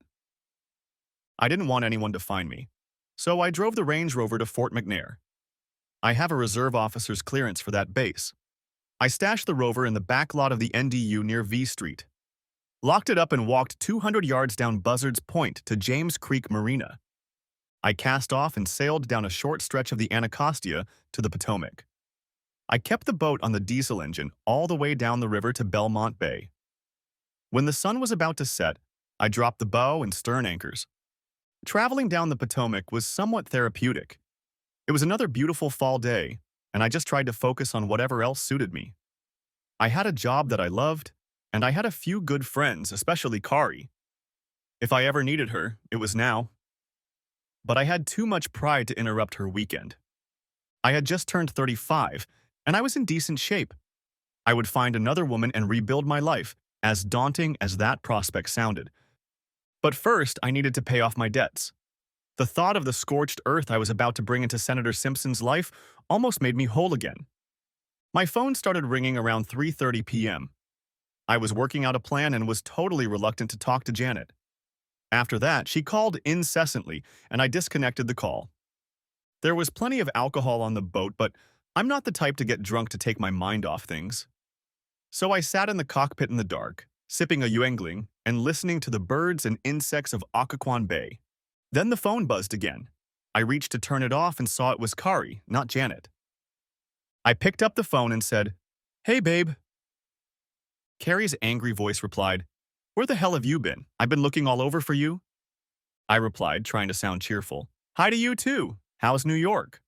I didn't want anyone to find me, so I drove the Range Rover to Fort McNair. I have a reserve officer's clearance for that base. I stashed the Rover in the back lot of the NDU near V Street, locked it up and walked 200 yards down Buzzard's Point to James Creek Marina. I cast off and sailed down a short stretch of the Anacostia to the Potomac. I kept the boat on the diesel engine all the way down the river to Belmont Bay. When the sun was about to set, I dropped the bow and stern anchors. Traveling down the Potomac was somewhat therapeutic. It was another beautiful fall day, and I just tried to focus on whatever else suited me. I had a job that I loved, and I had a few good friends, especially Kari. If I ever needed her, it was now. But I had too much pride to interrupt her weekend. I had just turned 35, and I was in decent shape. I would find another woman and rebuild my life, as daunting as that prospect sounded. But first, I needed to pay off my debts. The thought of the scorched earth I was about to bring into Senator Simpson's life almost made me whole again. My phone started ringing around 3:30 p.m. I was working out a plan and was totally reluctant to talk to Janet. After that, she called incessantly, and I disconnected the call. There was plenty of alcohol on the boat, but I'm not the type to get drunk to take my mind off things. So I sat in the cockpit in the dark, sipping a Yuengling and listening to the birds and insects of Occoquan Bay. Then the phone buzzed again. I reached to turn it off and saw it was Kari, not Janet. I picked up the phone and said, "Hey, babe." Kari's angry voice replied, "Where the hell have you been? I've been looking all over for you." I replied, trying to sound cheerful, "Hi to you too. How's New York?"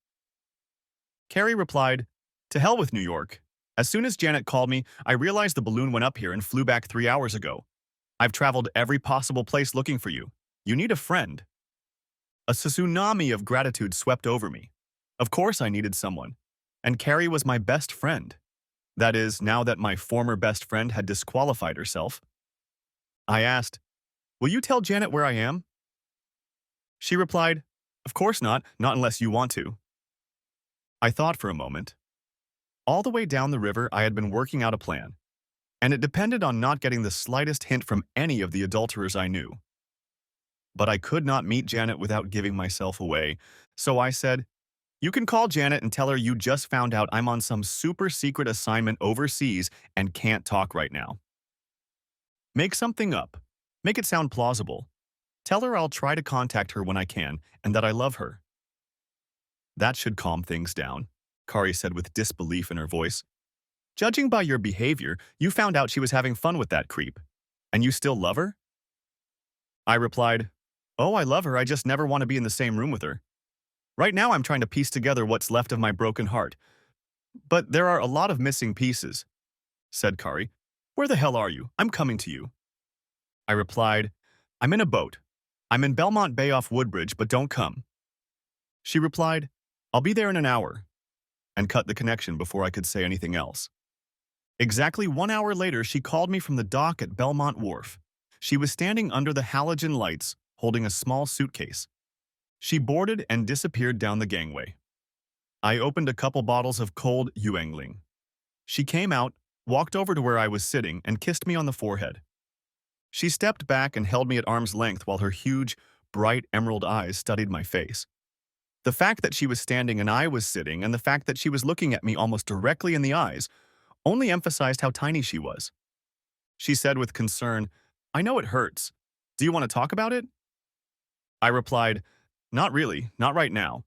Kari replied, "To hell with New York. As soon as Janet called me, I realized the balloon went up here and flew back 3 hours ago. I've traveled every possible place looking for you. You need a friend." A tsunami of gratitude swept over me. Of course I needed someone, and Kari was my best friend. That is, now that my former best friend had disqualified herself. I asked, "Will you tell Janet where I am?" She replied, "Of course not unless you want to." I thought for a moment. All the way down the river, I had been working out a plan, and it depended on not getting the slightest hint from any of the adulterers I knew. But I could not meet Janet without giving myself away, so I said, "You can call Janet and tell her you just found out I'm on some super secret assignment overseas and can't talk right now. Make something up. Make it sound plausible. Tell her I'll try to contact her when I can and that I love her." "That should calm things down," Kari said with disbelief in her voice. "Judging by your behavior, you found out she was having fun with that creep. And you still love her?" I replied, "Oh, I love her, I just never want to be in the same room with her. Right now I'm trying to piece together what's left of my broken heart. But there are a lot of missing pieces," said Kari. "Where the hell are you? I'm coming to you." I replied, "I'm in a boat. I'm in Belmont Bay off Woodbridge, but don't come." She replied, "I'll be there in an hour," and cut the connection before I could say anything else. Exactly 1 hour later, she called me from the dock at Belmont Wharf. She was standing under the halogen lights, holding a small suitcase. She boarded and disappeared down the gangway. I opened a couple bottles of cold Yuengling. She came out, walked over to where I was sitting, and kissed me on the forehead. She stepped back and held me at arm's length while her huge, bright emerald eyes studied my face. The fact that she was standing and I was sitting, and the fact that she was looking at me almost directly in the eyes, only emphasized how tiny she was. She said with concern, "I know it hurts. Do you want to talk about it?" I replied, "Not really, not right now.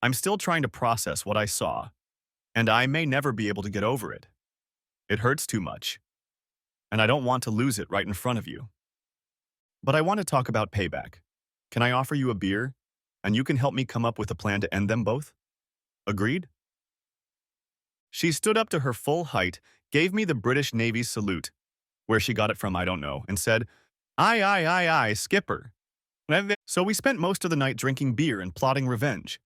I'm still trying to process what I saw, and I may never be able to get over it. It hurts too much, and I don't want to lose it right in front of you. But I want to talk about payback. Can I offer you a beer? And you can help me come up with a plan to end them both? Agreed? She stood up to her full height, gave me the British Navy salute, where she got it from I don't know, and said, "Aye, aye, aye, aye, skipper." So we spent most of the night drinking beer and plotting revenge.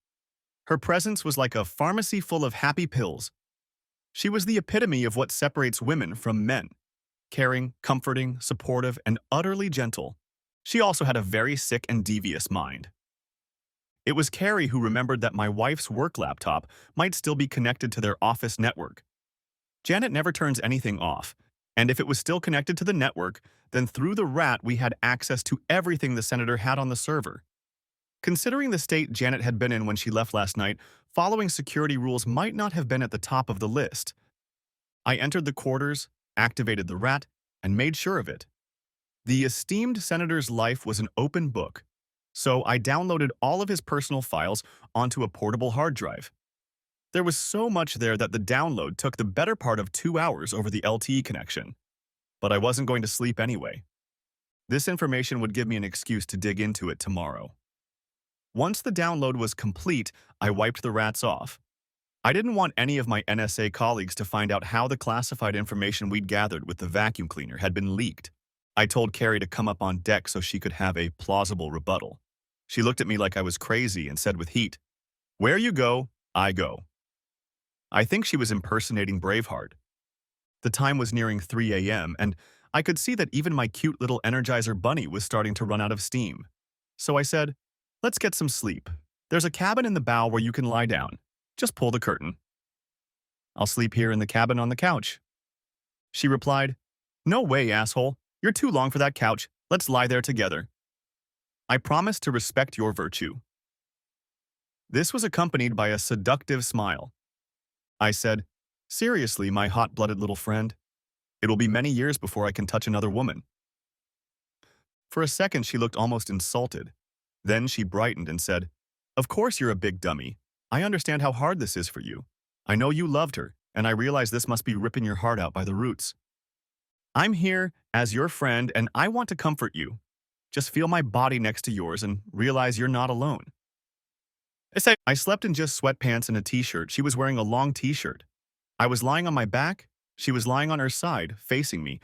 Her presence was like a pharmacy full of happy pills. She was the epitome of what separates women from men: caring, comforting, supportive, and utterly gentle. She also had a very sick and devious mind. It was Carrie who remembered that my wife's work laptop might still be connected to their office network. Janet never turns anything off, and if it was still connected to the network, then through the rat we had access to everything the senator had on the server. Considering the state Janet had been in when she left last night, following security rules might not have been at the top of the list. I entered the quarters, activated the rat, and made sure of it. The esteemed senator's life was an open book, so I downloaded all of his personal files onto a portable hard drive. There was so much there that the download took the better part of 2 hours over the LTE connection. But I wasn't going to sleep anyway. This information would give me an excuse to dig into it tomorrow. Once the download was complete, I wiped the rats off. I didn't want any of my NSA colleagues to find out how the classified information we'd gathered with the vacuum cleaner had been leaked. I told Carrie to come up on deck so she could have a plausible rebuttal. She looked at me like I was crazy and said with heat, "Where you go, I go." I think she was impersonating Braveheart. The time was nearing 3 a.m., and I could see that even my cute little Energizer bunny was starting to run out of steam. So I said, "Let's get some sleep. There's a cabin in the bow where you can lie down. Just pull the curtain." "I'll sleep here in the cabin on the couch." She replied, "No way, asshole. You're too long for that couch. Let's lie there together. I promise to respect your virtue." This was accompanied by a seductive smile. I said, "Seriously, my hot-blooded little friend, it'll be many years before I can touch another woman." For a second, she looked almost insulted. Then she brightened and said, "Of course you're a big dummy. I understand how hard this is for you. I know you loved her, and I realize this must be ripping your heart out by the roots. I'm here as your friend, and I want to comfort you. Just feel my body next to yours and realize you're not alone." I slept in just sweatpants and a t-shirt. She was wearing a long t-shirt. I was lying on my back. She was lying on her side, facing me.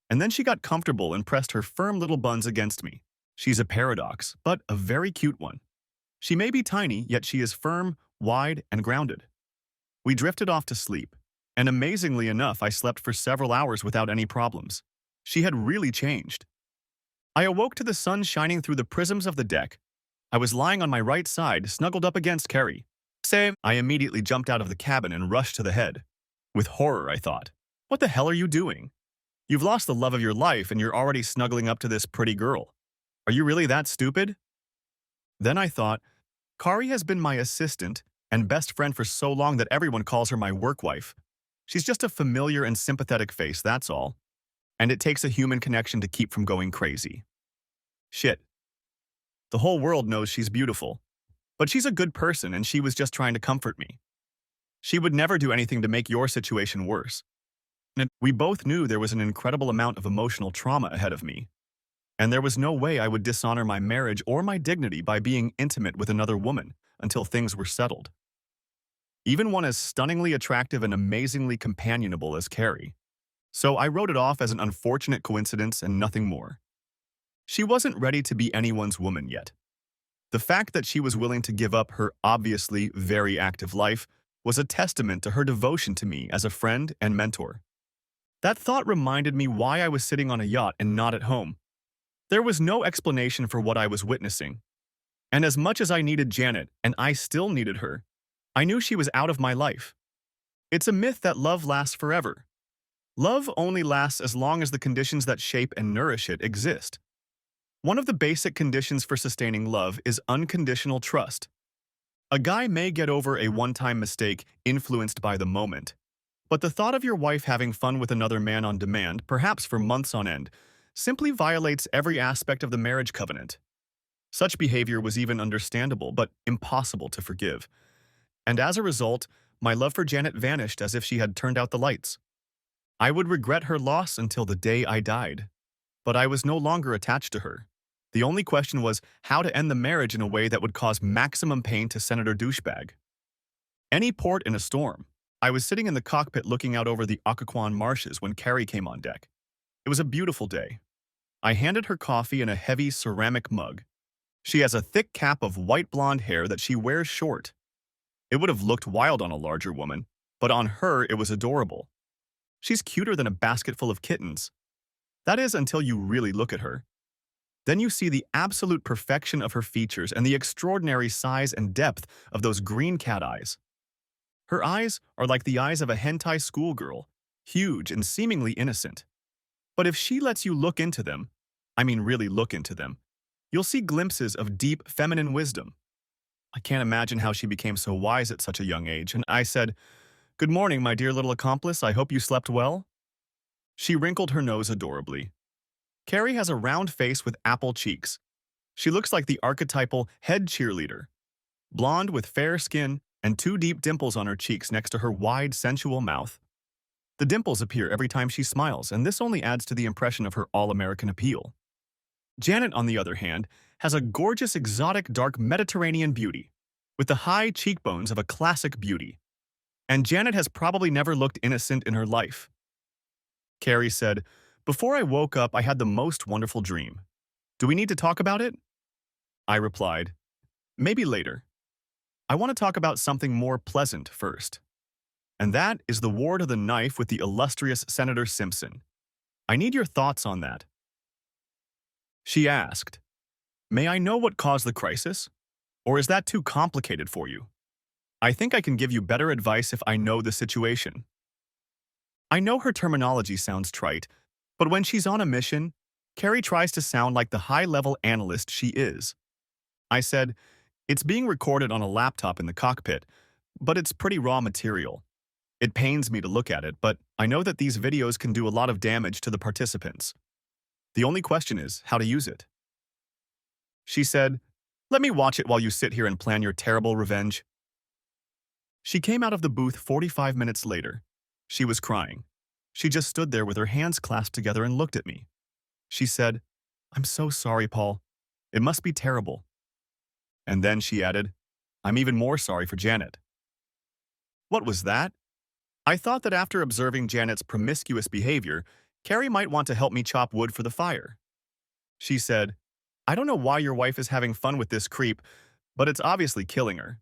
And then she got comfortable and pressed her firm little buns against me. She's a paradox, but a very cute one. She may be tiny, yet she is firm, wide, and grounded. We drifted off to sleep, and amazingly enough, I slept for several hours without any problems. She had really changed. I awoke to the sun shining through the prisms of the deck. I was lying on my right side, snuggled up against Carrie. I immediately jumped out of the cabin and rushed to the head. With horror, I thought, "What the hell are you doing? You've lost the love of your life and you're already snuggling up to this pretty girl. Are you really that stupid?" Then I thought, Kari has been my assistant and best friend for so long that everyone calls her my work wife. She's just a familiar and sympathetic face, that's all. And it takes a human connection to keep from going crazy. Shit. The whole world knows she's beautiful. But she's a good person and she was just trying to comfort me. She would never do anything to make your situation worse. And we both knew there was an incredible amount of emotional trauma ahead of me. And there was no way I would dishonor my marriage or my dignity by being intimate with another woman until things were settled. Even one as stunningly attractive and amazingly companionable as Carrie. So I wrote it off as an unfortunate coincidence and nothing more. She wasn't ready to be anyone's woman yet. The fact that she was willing to give up her obviously very active life was a testament to her devotion to me as a friend and mentor. That thought reminded me why I was sitting on a yacht and not at home. There was no explanation for what I was witnessing. And as much as I needed Janet, and I still needed her, I knew she was out of my life. It's a myth that love lasts forever. Love only lasts as long as the conditions that shape and nourish it exist. One of the basic conditions for sustaining love is unconditional trust. A guy may get over a one-time mistake influenced by the moment, but the thought of your wife having fun with another man on demand, perhaps for months on end, simply violates every aspect of the marriage covenant. Such behavior was even understandable, but impossible to forgive. And as a result, my love for Janet vanished as if she had turned out the lights. I would regret her loss until the day I died, but I was no longer attached to her. The only question was how to end the marriage in a way that would cause maximum pain to Senator Douchebag. Any port in a storm. I was sitting in the cockpit looking out over the Occoquan marshes when Carrie came on deck. It was a beautiful day. I handed her coffee in a heavy ceramic mug. She has a thick cap of white blonde hair that she wears short. It would have looked wild on a larger woman, but on her it was adorable. She's cuter than a basket full of kittens. That is until you really look at her. Then you see the absolute perfection of her features and the extraordinary size and depth of those green cat eyes. Her eyes are like the eyes of a hentai schoolgirl, huge and seemingly innocent. But if she lets you look into them, I mean really look into them, you'll see glimpses of deep feminine wisdom. I can't imagine how she became so wise at such a young age, and I said, "Good morning, my dear little accomplice. I hope you slept well." She wrinkled her nose adorably. Carrie has a round face with apple cheeks. She looks like the archetypal head cheerleader, blonde with fair skin and two deep dimples on her cheeks next to her wide, sensual mouth. The dimples appear every time she smiles, and this only adds to the impression of her all-American appeal. Janet, on the other hand, has a gorgeous, exotic, dark Mediterranean beauty, with the high cheekbones of a classic beauty. And Janet has probably never looked innocent in her life. Carrie said, "Before I woke up, I had the most wonderful dream. Do we need to talk about it?" I replied, "Maybe later. I want to talk about something more pleasant first. And that is the ward of the knife with the illustrious Senator Simpson. I need your thoughts on that." She asked, "May I know what caused the crisis? Or is that too complicated for you? I think I can give you better advice if I know the situation." I know her terminology sounds trite, but when she's on a mission, Carrie tries to sound like the high-level analyst she is. I said, "It's being recorded on a laptop in the cockpit, but it's pretty raw material. It pains me to look at it, but I know that these videos can do a lot of damage to the participants. The only question is how to use it." She said, "Let me watch it while you sit here and plan your terrible revenge." She came out of the booth 45 minutes later. She was crying. She just stood there with her hands clasped together and looked at me. She said, "I'm so sorry, Paul. It must be terrible." And then she added, "I'm even more sorry for Janet." What was that? I thought that after observing Janet's promiscuous behavior, Carrie might want to help me chop wood for the fire. She said, "I don't know why your wife is having fun with this creep, but it's obviously killing her.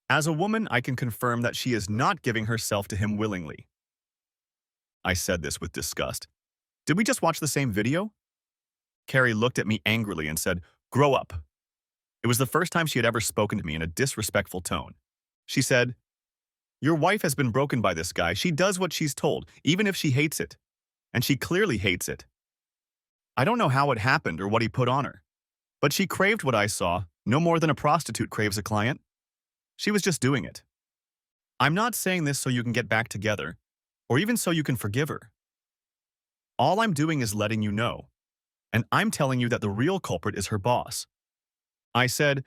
As a woman, I can confirm that she is not giving herself to him willingly." I said this with disgust. "Did we just watch the same video?" Carrie looked at me angrily and said, "Grow up." It was the first time she had ever spoken to me in a disrespectful tone. She said, "Your wife has been broken by this guy. She does what she's told, even if she hates it. And she clearly hates it. I don't know how it happened or what he put on her. But she craved what I saw, no more than a prostitute craves a client. She was just doing it. I'm not saying this so you can get back together, or even so you can forgive her. All I'm doing is letting you know. And I'm telling you that the real culprit is her boss." I said,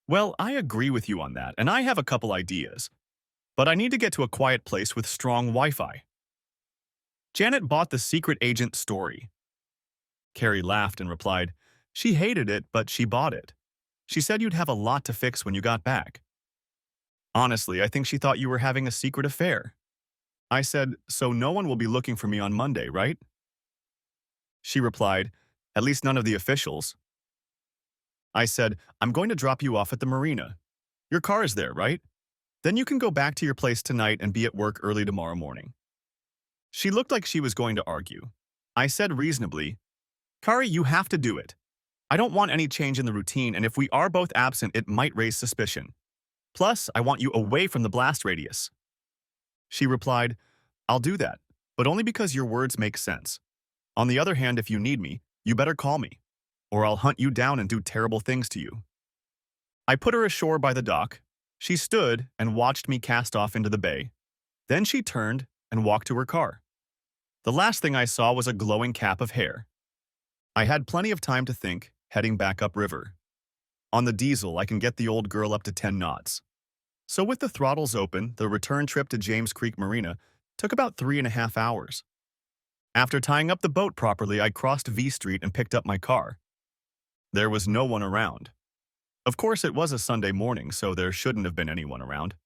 "Well, I agree with you on that, and I have a couple ideas. But I need to get to a quiet place with strong Wi-Fi." Janet bought The Secret Agent story. Carrie laughed and replied, "She hated it, but she bought it. She said you'd have a lot to fix when you got back." Honestly, I think she thought you were having a secret affair. I said, "So no one will be looking for me on Monday, right?" She replied, "At least none of the officials." I said, "I'm going to drop you off at the marina. Your car is there, right? Then you can go back to your place tonight and be at work early tomorrow morning." She looked like she was going to argue. I said reasonably, "Kari, you have to do it. I don't want any change in the routine, and if we are both absent, it might raise suspicion. Plus, I want you away from the blast radius." She replied, "I'll do that, but only because your words make sense. On the other hand, if you need me, you better call me, or I'll hunt you down and do terrible things to you." I put her ashore by the dock. She stood and watched me cast off into the bay. Then she turned and walked to her car. The last thing I saw was a glowing cap of hair. I had plenty of time to think, heading back upriver. On the diesel, I can get the old girl up to 10 knots. So with the throttles open, the return trip to James Creek Marina took about 3.5 hours. After tying up the boat properly, I crossed V Street and picked up my car. There was no one around. Of course, it was a Sunday morning, so there shouldn't have been anyone around.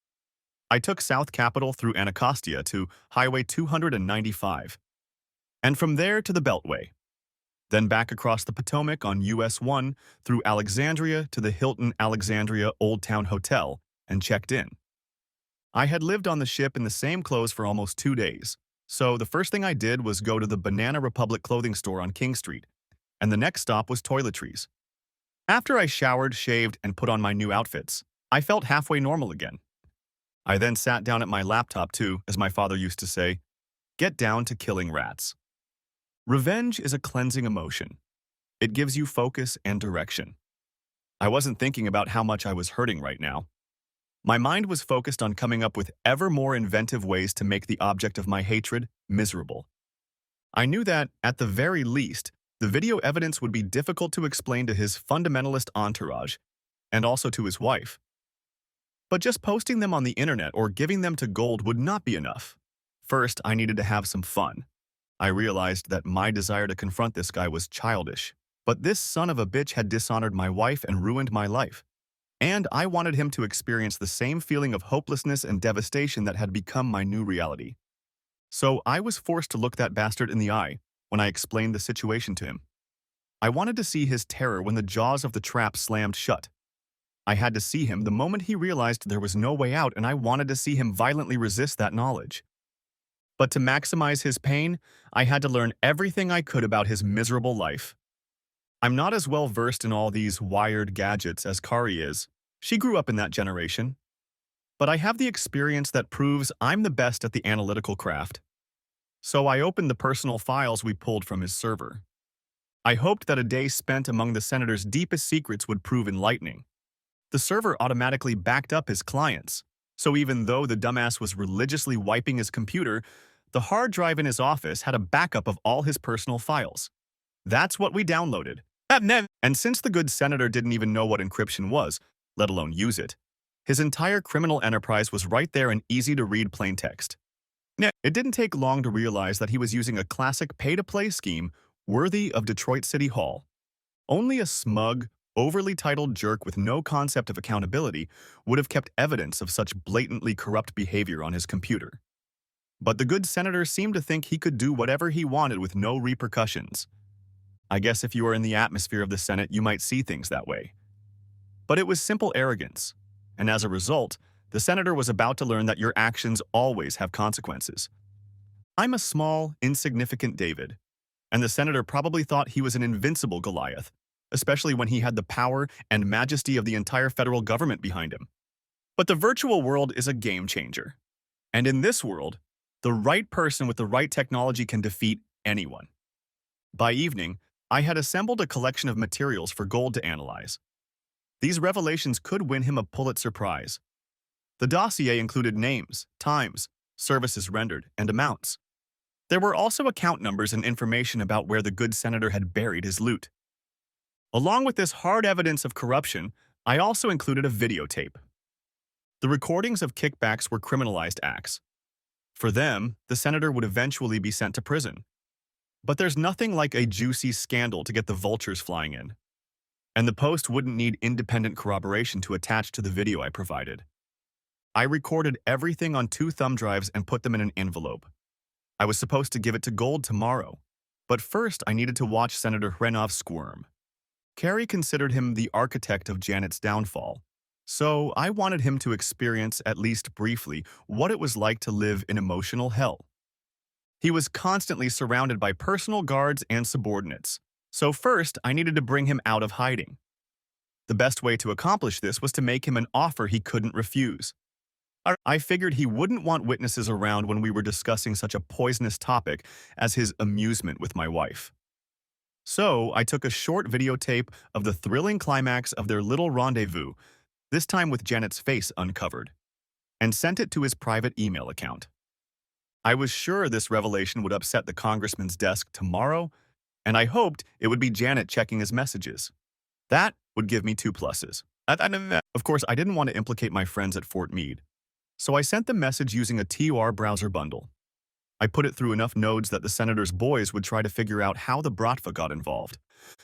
I took South Capitol through Anacostia to Highway 295, and from there to the Beltway, then back across the Potomac on US 1 through Alexandria to the Hilton Alexandria Old Town Hotel and checked in. I had lived on the ship in the same clothes for almost 2 days, so the first thing I did was go to the Banana Republic clothing store on King Street, and the next stop was toiletries. After I showered, shaved, and put on my new outfits, I felt halfway normal again. I then sat down at my laptop to, as my father used to say, get down to killing rats. Revenge is a cleansing emotion. It gives you focus and direction. I wasn't thinking about how much I was hurting right now. My mind was focused on coming up with ever more inventive ways to make the object of my hatred miserable. I knew that, at the very least, the video evidence would be difficult to explain to his fundamentalist entourage, and also to his wife. But just posting them on the internet or giving them to Gold would not be enough. First, I needed to have some fun. I realized that my desire to confront this guy was childish, but this son of a bitch had dishonored my wife and ruined my life. And I wanted him to experience the same feeling of hopelessness and devastation that had become my new reality. So I was forced to look that bastard in the eye when I explained the situation to him. I wanted to see his terror when the jaws of the trap slammed shut. I had to see him the moment he realized there was no way out, and I wanted to see him violently resist that knowledge. But to maximize his pain, I had to learn everything I could about his miserable life. I'm not as well versed in all these wired gadgets as Kari is. She grew up in that generation. But I have the experience that proves I'm the best at the analytical craft. So I opened the personal files we pulled from his server. I hoped that a day spent among the senator's deepest secrets would prove enlightening. The server automatically backed up his clients, so even though the dumbass was religiously wiping his computer, the hard drive in his office had a backup of all his personal files. That's what we downloaded. And since the good senator didn't even know what encryption was, let alone use it, his entire criminal enterprise was right there in easy-to-read plain text. It didn't take long to realize that he was using a classic pay-to-play scheme worthy of Detroit City Hall. Only a smug, overly titled jerk with no concept of accountability would have kept evidence of such blatantly corrupt behavior on his computer. But the good senator seemed to think he could do whatever he wanted with no repercussions. I guess if you are in the atmosphere of the Senate, you might see things that way. But it was simple arrogance, and as a result, the senator was about to learn that your actions always have consequences. I'm a small, insignificant David, and the senator probably thought he was an invincible Goliath, especially when he had the power and majesty of the entire federal government behind him. But the virtual world is a game changer. And in this world, the right person with the right technology can defeat anyone. By evening, I had assembled a collection of materials for Gold to analyze. These revelations could win him a Pulitzer Prize. The dossier included names, times, services rendered, and amounts. There were also account numbers and information about where the good senator had buried his loot. Along with this hard evidence of corruption, I also included a videotape. The recordings of kickbacks were criminalized acts. For them, the senator would eventually be sent to prison. But there's nothing like a juicy scandal to get the vultures flying in. And the Post wouldn't need independent corroboration to attach to the video I provided. I recorded everything on 2 thumb drives and put them in an envelope. I was supposed to give it to Gold tomorrow, but first I needed to watch Senator Hrenov squirm. Carrie considered him the architect of Janet's downfall, so I wanted him to experience, at least briefly, what it was like to live in emotional hell. He was constantly surrounded by personal guards and subordinates, so first I needed to bring him out of hiding. The best way to accomplish this was to make him an offer he couldn't refuse. I figured he wouldn't want witnesses around when we were discussing such a poisonous topic as his amusement with my wife. So I took a short videotape of the thrilling climax of their little rendezvous, this time with Janet's face uncovered, and sent it to his private email account. I was sure this revelation would upset the congressman's desk tomorrow, and I hoped it would be Janet checking his messages. That would give me 2 pluses. Of course, I didn't want to implicate my friends at Fort Meade, so I sent the message using a TUR browser bundle. I put it through enough nodes that the senator's boys would try to figure out how the Bratva got involved.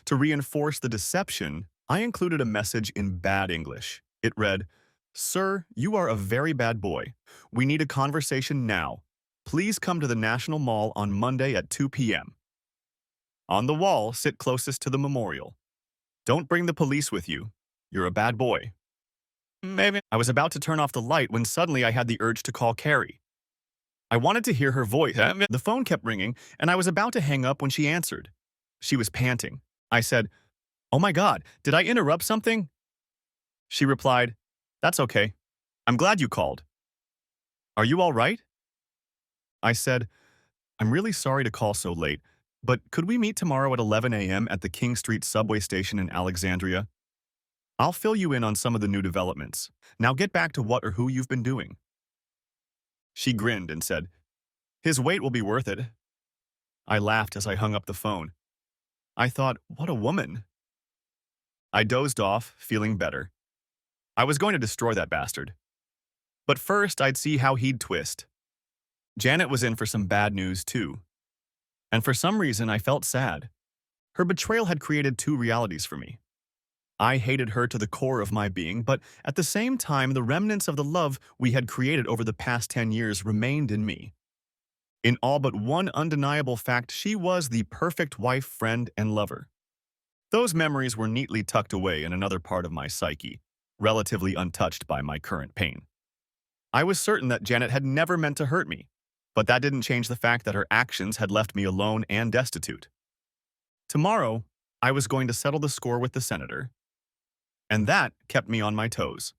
To reinforce the deception, I included a message in bad English. It read, "Sir, you are a very bad boy. We need a conversation now. Please come to the National Mall on Monday at 2 p.m. On the wall, sit closest to the memorial. Don't bring the police with you. You're a bad boy." Maybe. I was about to turn off the light when suddenly I had the urge to call Carrie. I wanted to hear her voice. The phone kept ringing, and I was about to hang up when she answered. She was panting. I said, "Oh my God, did I interrupt something?" She replied, "That's okay. I'm glad you called. Are you all right?" I said, "I'm really sorry to call so late, but could we meet tomorrow at 11 a.m. at the King Street subway station in Alexandria? I'll fill you in on some of the new developments. Now get back to what or who you've been doing." She grinned and said, "His wait will be worth it." I laughed as I hung up the phone. I thought, what a woman. I dozed off, feeling better. I was going to destroy that bastard. But first, I'd see how he'd twist. Janet was in for some bad news, too. And for some reason, I felt sad. Her betrayal had created two realities for me. I hated her to the core of my being, but at the same time, the remnants of the love we had created over the past 10 years remained in me. In all but one undeniable fact, she was the perfect wife, friend, and lover. Those memories were neatly tucked away in another part of my psyche, relatively untouched by my current pain. I was certain that Janet had never meant to hurt me, but that didn't change the fact that her actions had left me alone and destitute. Tomorrow, I was going to settle the score with the senator, and that kept me on my toes.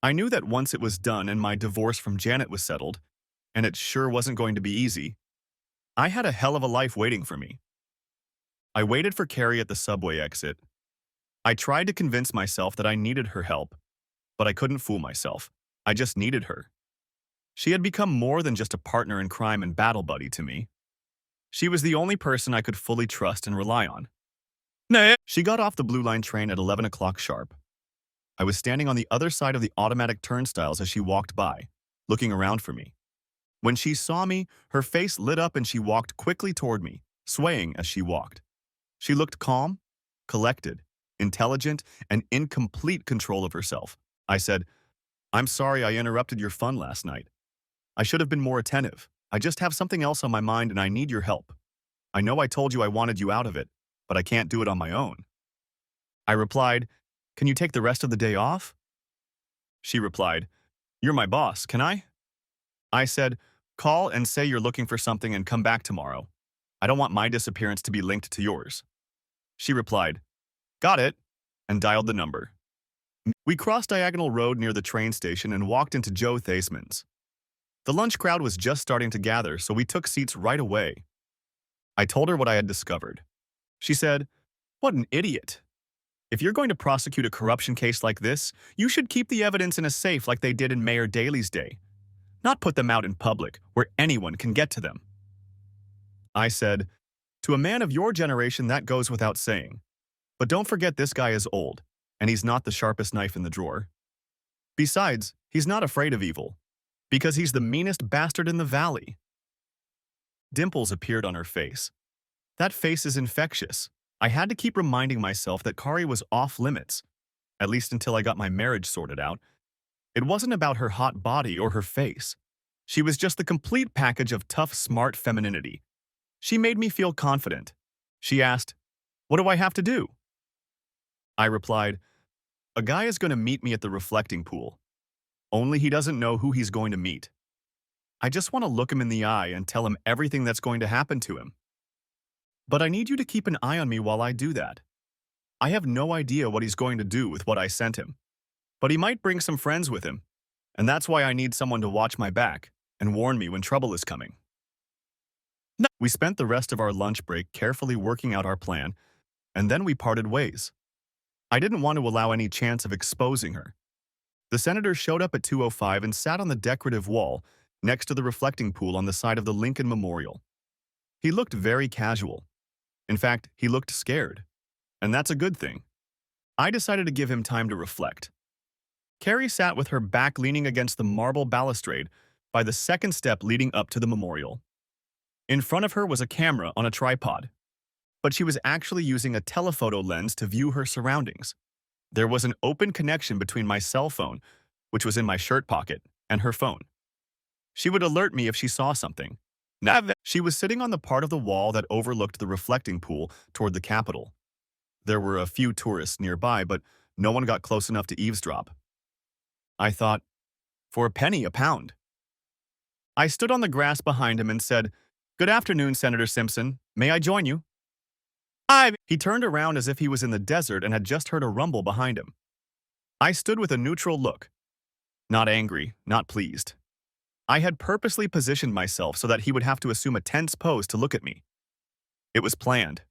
I knew that once it was done and my divorce from Janet was settled, and it sure wasn't going to be easy, I had a hell of a life waiting for me. I waited for Carrie at the subway exit. I tried to convince myself that I needed her help, but I couldn't fool myself. I just needed her. She had become more than just a partner in crime and battle buddy to me. She was the only person I could fully trust and rely on. She got off the Blue Line train at 11 o'clock sharp. I was standing on the other side of the automatic turnstiles as she walked by, looking around for me. When she saw me, her face lit up and she walked quickly toward me, swaying as she walked. She looked calm, collected, intelligent, and in complete control of herself. I said, "I'm sorry I interrupted your fun last night. I should have been more attentive. I just have something else on my mind and I need your help. I know I told you I wanted you out of it, but I can't do it on my own." I replied, "Can you take the rest of the day off?" She replied, "You're my boss, can I?" I said, "Call and say you're looking for something and come back tomorrow. I don't want my disappearance to be linked to yours." She replied, "Got it," and dialed the number. We crossed Diagonal Road near the train station and walked into Joe Theismann's. The lunch crowd was just starting to gather, so we took seats right away. I told her what I had discovered. She said, "What an idiot. If you're going to prosecute a corruption case like this, you should keep the evidence in a safe like they did in Mayor Daley's day, not put them out in public where anyone can get to them." I said, "To a man of your generation, that goes without saying. But don't forget this guy is old, and he's not the sharpest knife in the drawer. Besides, he's not afraid of evil, because he's the meanest bastard in the valley." Dimples appeared on her face. That face is infectious. I had to keep reminding myself that Kari was off limits, at least until I got my marriage sorted out. It wasn't about her hot body or her face. She was just the complete package of tough, smart femininity. She made me feel confident. She asked, "What do I have to do?" I replied, "A guy is going to meet me at the reflecting pool. Only he doesn't know who he's going to meet. I just want to look him in the eye and tell him everything that's going to happen to him. But I need you to keep an eye on me while I do that. I have no idea what he's going to do with what I sent him, but he might bring some friends with him, and that's why I need someone to watch my back and warn me when trouble is coming." We spent the rest of our lunch break carefully working out our plan, and then we parted ways. I didn't want to allow any chance of exposing her. The senator showed up at 2:05 and sat on the decorative wall next to the reflecting pool on the side of the Lincoln Memorial. He looked very casual. In fact, he looked scared, and that's a good thing. I decided to give him time to reflect. Carrie sat with her back leaning against the marble balustrade by the second step leading up to the memorial. In front of her was a camera on a tripod, but she was actually using a telephoto lens to view her surroundings. There was an open connection between my cell phone, which was in my shirt pocket, and her phone. She would alert me if she saw something. She was sitting on the part of the wall that overlooked the reflecting pool toward the Capitol. There were a few tourists nearby, but no one got close enough to eavesdrop. I thought, for a penny a pound. I stood on the grass behind him and said, "Good afternoon, Senator Simpson. May I join you?" He turned around as if he was in the desert and had just heard a rumble behind him. I stood with a neutral look. Not angry, not pleased. I had purposely positioned myself so that he would have to assume a tense pose to look at me. It was planned.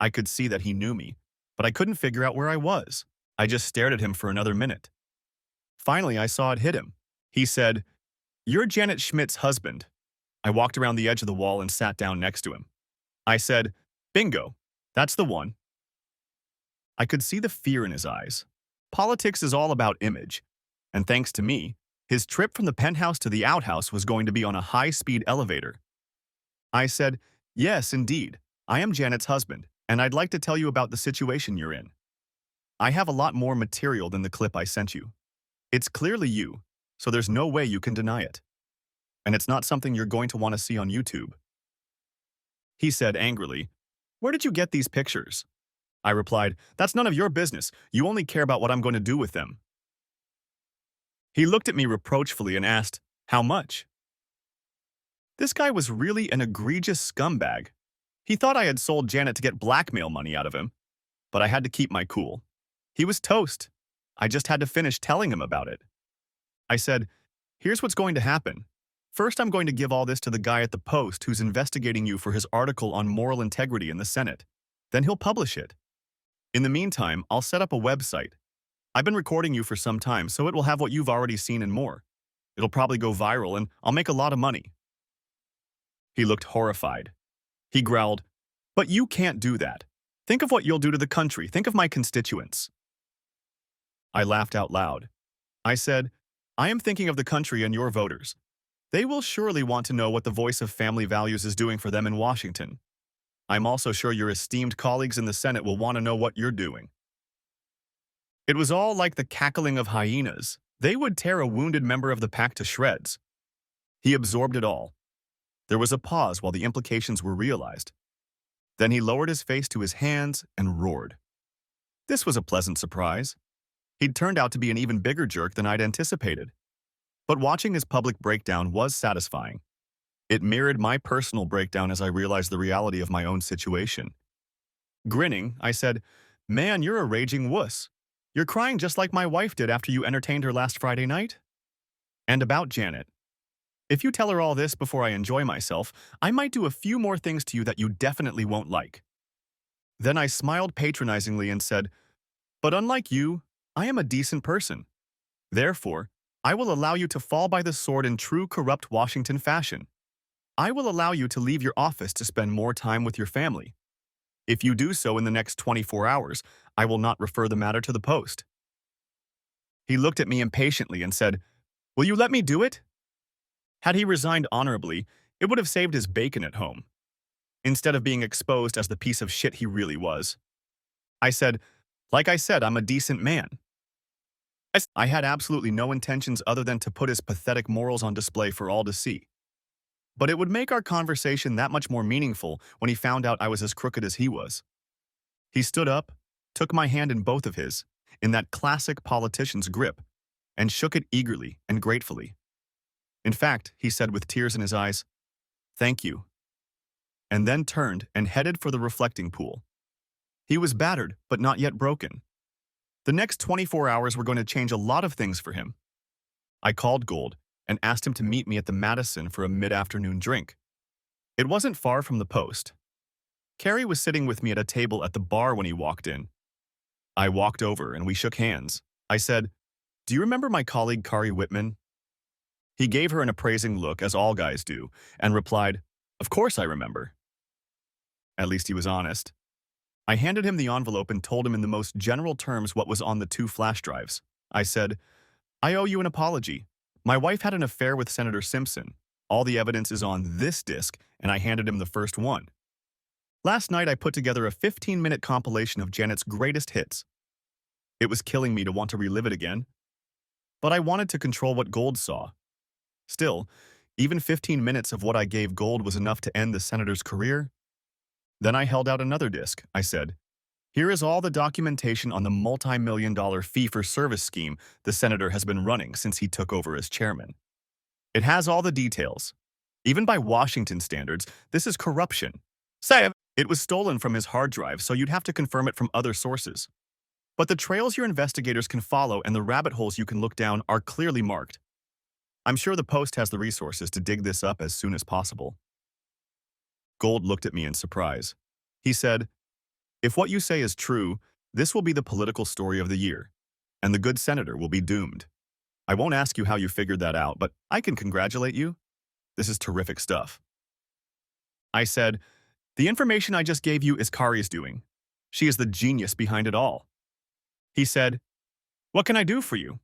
I could see that he knew me, but I couldn't figure out where I was. I just stared at him for another minute. Finally, I saw it hit him. He said, "You're Janet Schmidt's husband." I walked around the edge of the wall and sat down next to him. I said, "Bingo, that's the one." I could see the fear in his eyes. Politics is all about image, and thanks to me, his trip from the penthouse to the outhouse was going to be on a high-speed elevator. I said, "Yes, indeed. I am Janet's husband, and I'd like to tell you about the situation you're in. I have a lot more material than the clip I sent you. It's clearly you, so there's no way you can deny it. And it's not something you're going to want to see on YouTube." He said angrily, "Where did you get these pictures?" I replied, "That's none of your business. You only care about what I'm going to do with them." He looked at me reproachfully and asked, "How much?" This guy was really an egregious scumbag. He thought I had sold Janet to get blackmail money out of him, but I had to keep my cool. He was toast. I just had to finish telling him about it. I said, "Here's what's going to happen. First, I'm going to give all this to the guy at the Post who's investigating you for his article on moral integrity in the Senate. Then he'll publish it. In the meantime, I'll set up a website. I've been recording you for some time, so it will have what you've already seen and more. It'll probably go viral, and I'll make a lot of money." He looked horrified. He growled, "But you can't do that. Think of what you'll do to the country. Think of my constituents." I laughed out loud. I said, "I am thinking of the country and your voters. They will surely want to know what the voice of family values is doing for them in Washington. I'm also sure your esteemed colleagues in the Senate will want to know what you're doing." It was all like the cackling of hyenas. They would tear a wounded member of the pack to shreds. He absorbed it all. There was a pause while the implications were realized. Then he lowered his face to his hands and roared. This was a pleasant surprise. He'd turned out to be an even bigger jerk than I'd anticipated. But watching his public breakdown was satisfying. It mirrored my personal breakdown as I realized the reality of my own situation. Grinning, I said, "Man, you're a raging wuss. You're crying just like my wife did after you entertained her last Friday night." And about Janet. If you tell her all this before I enjoy myself, I might do a few more things to you that you definitely won't like. Then I smiled patronizingly and said, "But unlike you, I am a decent person. Therefore, I will allow you to fall by the sword in true corrupt Washington fashion. I will allow you to leave your office to spend more time with your family. If you do so in the next 24 hours, I will not refer the matter to the Post." He looked at me impatiently and said, "Will you let me do it?" Had he resigned honorably, it would have saved his bacon at home, instead of being exposed as the piece of shit he really was. I said, "Like I said, I'm a decent man." I had absolutely no intentions other than to put his pathetic morals on display for all to see. But it would make our conversation that much more meaningful when he found out I was as crooked as he was. He stood up, took my hand in both of his, in that classic politician's grip, and shook it eagerly and gratefully. In fact, he said with tears in his eyes, "Thank you," and then turned and headed for the reflecting pool. He was battered, but not yet broken. The next 24 hours were going to change a lot of things for him. I called Gold and asked him to meet me at the Madison for a mid-afternoon drink. It wasn't far from the Post. Carrie was sitting with me at a table at the bar when he walked in. I walked over and we shook hands. I said, "Do you remember my colleague Kari Whitman?" He gave her an appraising look, as all guys do, and replied, "Of course I remember." At least he was honest. I handed him the envelope and told him in the most general terms what was on the 2 flash drives. I said, "I owe you an apology. My wife had an affair with Senator Simpson, All the evidence is on this disc, and I handed him the first one. Last night, I put together a 15-minute compilation of Janet's greatest hits. It was killing me to want to relive it again, but I wanted to control what Gold saw. Still, even 15 minutes of what I gave Gold was enough to end the senator's career. Then I held out another disc. I said, "Here is all the documentation on the multi-million-dollar fee-for-service scheme the senator has been running since he took over as chairman. It has all the details. Even by Washington standards, this is corruption. Say, it was stolen from his hard drive, so you'd have to confirm it from other sources. But the trails your investigators can follow and the rabbit holes you can look down are clearly marked. I'm sure the Post has the resources to dig this up as soon as possible." Gold looked at me in surprise. He said, "If what you say is true, this will be the political story of the year, and the good senator will be doomed. I won't ask you how you figured that out, but I can congratulate you. This is terrific stuff." I said, "The information I just gave you is Kari's doing. She is the genius behind it all." He said, "What can I do for you?"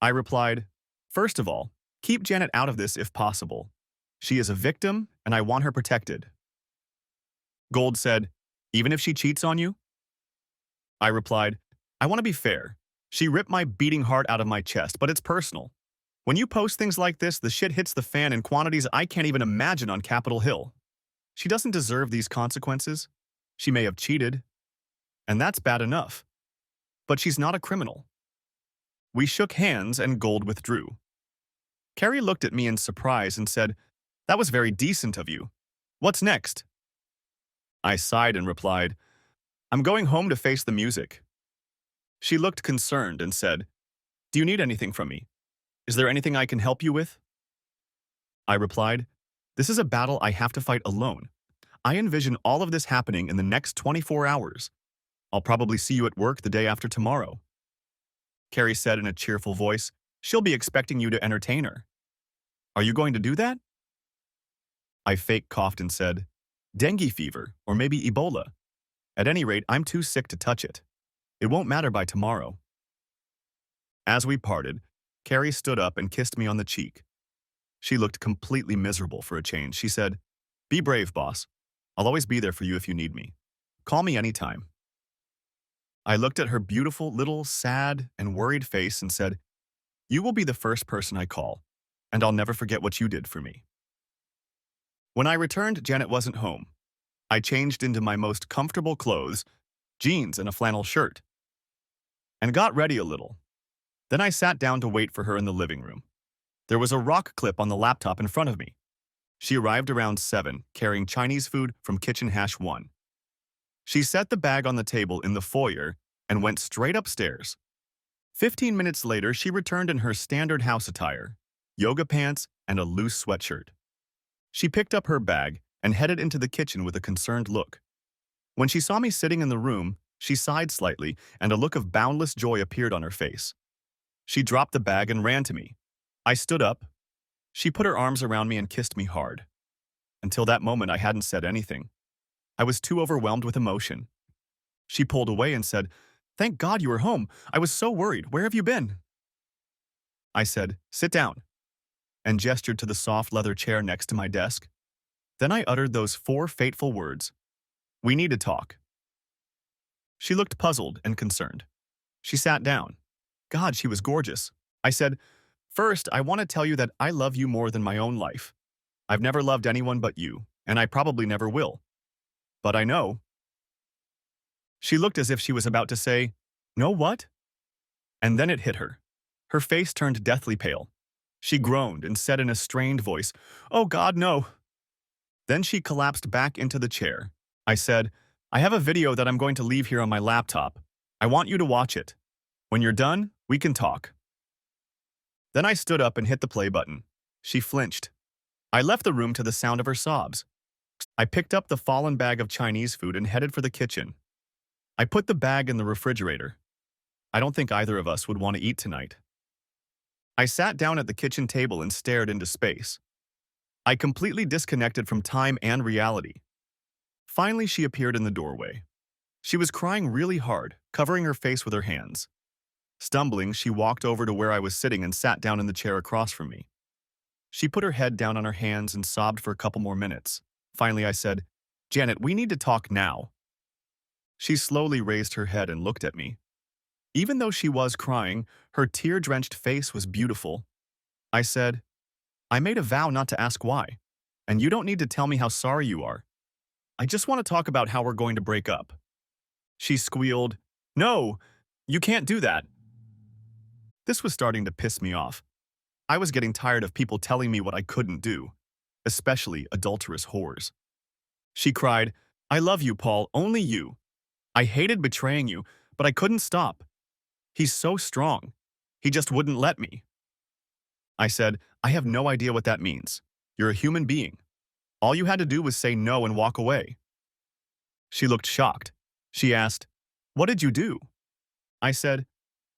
I replied, "First of all, keep Janet out of this if possible. She is a victim, and I want her protected." Gold said, "Even if she cheats on you?" I replied, "I want to be fair. She ripped my beating heart out of my chest, but it's personal. When you post things like this, the shit hits the fan in quantities I can't even imagine on Capitol Hill. She doesn't deserve these consequences. She may have cheated, and that's bad enough. But she's not a criminal." We shook hands and Gold withdrew. Carrie looked at me in surprise and said, "That was very decent of you. What's next?" I sighed and replied, "I'm going home to face the music." She looked concerned and said, "Do you need anything from me? Is there anything I can help you with?" I replied, "This is a battle I have to fight alone. I envision all of this happening in the next 24 hours. I'll probably see you at work the day after tomorrow." Carrie said in a cheerful voice, "She'll be expecting you to entertain her. Are you going to do that?" I fake coughed and said, "Dengue fever, or maybe Ebola. At any rate, I'm too sick to touch it. It won't matter by tomorrow." As we parted, Carrie stood up and kissed me on the cheek. She looked completely miserable for a change. She said, "Be brave, boss. I'll always be there for you if you need me. Call me anytime." I looked at her beautiful, little, sad, and worried face and said, "You will be the first person I call, and I'll never forget what you did for me." When I returned, Janet wasn't home. I changed into my most comfortable clothes, jeans and a flannel shirt, and got ready a little. Then I sat down to wait for her in the living room. There was a rock clip on the laptop in front of me. She arrived around 7, carrying Chinese food from Kitchen Hash 1. She set the bag on the table in the foyer and went straight upstairs. 15 minutes later, she returned in her standard house attire, yoga pants, and a loose sweatshirt. She picked up her bag and headed into the kitchen with a concerned look. When she saw me sitting in the room, she sighed slightly, and a look of boundless joy appeared on her face. She dropped the bag and ran to me. I stood up. She put her arms around me and kissed me hard. Until that moment, I hadn't said anything. I was too overwhelmed with emotion. She pulled away and said, "Thank God you were home. I was so worried. Where have you been?" I said, "Sit down," and gestured to the soft leather chair next to my desk. Then I uttered those 4 fateful words, "We need to talk." She looked puzzled and concerned. She sat down. God, she was gorgeous. I said, "First, I want to tell you that I love you more than my own life. I've never loved anyone but you, and I probably never will. But I know." She looked as if she was about to say, "No, what?" And then it hit her. Her face turned deathly pale. She groaned and said in a strained voice, "Oh God, no." Then she collapsed back into the chair. I said, "I have a video that I'm going to leave here on my laptop. I want you to watch it. When you're done, we can talk." Then I stood up and hit the play button. She flinched. I left the room to the sound of her sobs. I picked up the fallen bag of Chinese food and headed for the kitchen. I put the bag in the refrigerator. I don't think either of us would want to eat tonight. I sat down at the kitchen table and stared into space. I completely disconnected from time and reality. Finally, she appeared in the doorway. She was crying really hard, covering her face with her hands. Stumbling, she walked over to where I was sitting and sat down in the chair across from me. She put her head down on her hands and sobbed for a couple more minutes. Finally, I said, "Janet, we need to talk now." She slowly raised her head and looked at me. Even though she was crying, her tear-drenched face was beautiful. I said, "I made a vow not to ask why, and you don't need to tell me how sorry you are. I just want to talk about how we're going to break up." She squealed, "No, you can't do that." This was starting to piss me off. I was getting tired of people telling me what I couldn't do, especially adulterous whores. She cried, "I love you, Paul, only you. I hated betraying you, but I couldn't stop. He's so strong. He just wouldn't let me." I said, "I have no idea what that means. You're a human being. All you had to do was say no and walk away." She looked shocked. She asked, "What did you do?" I said,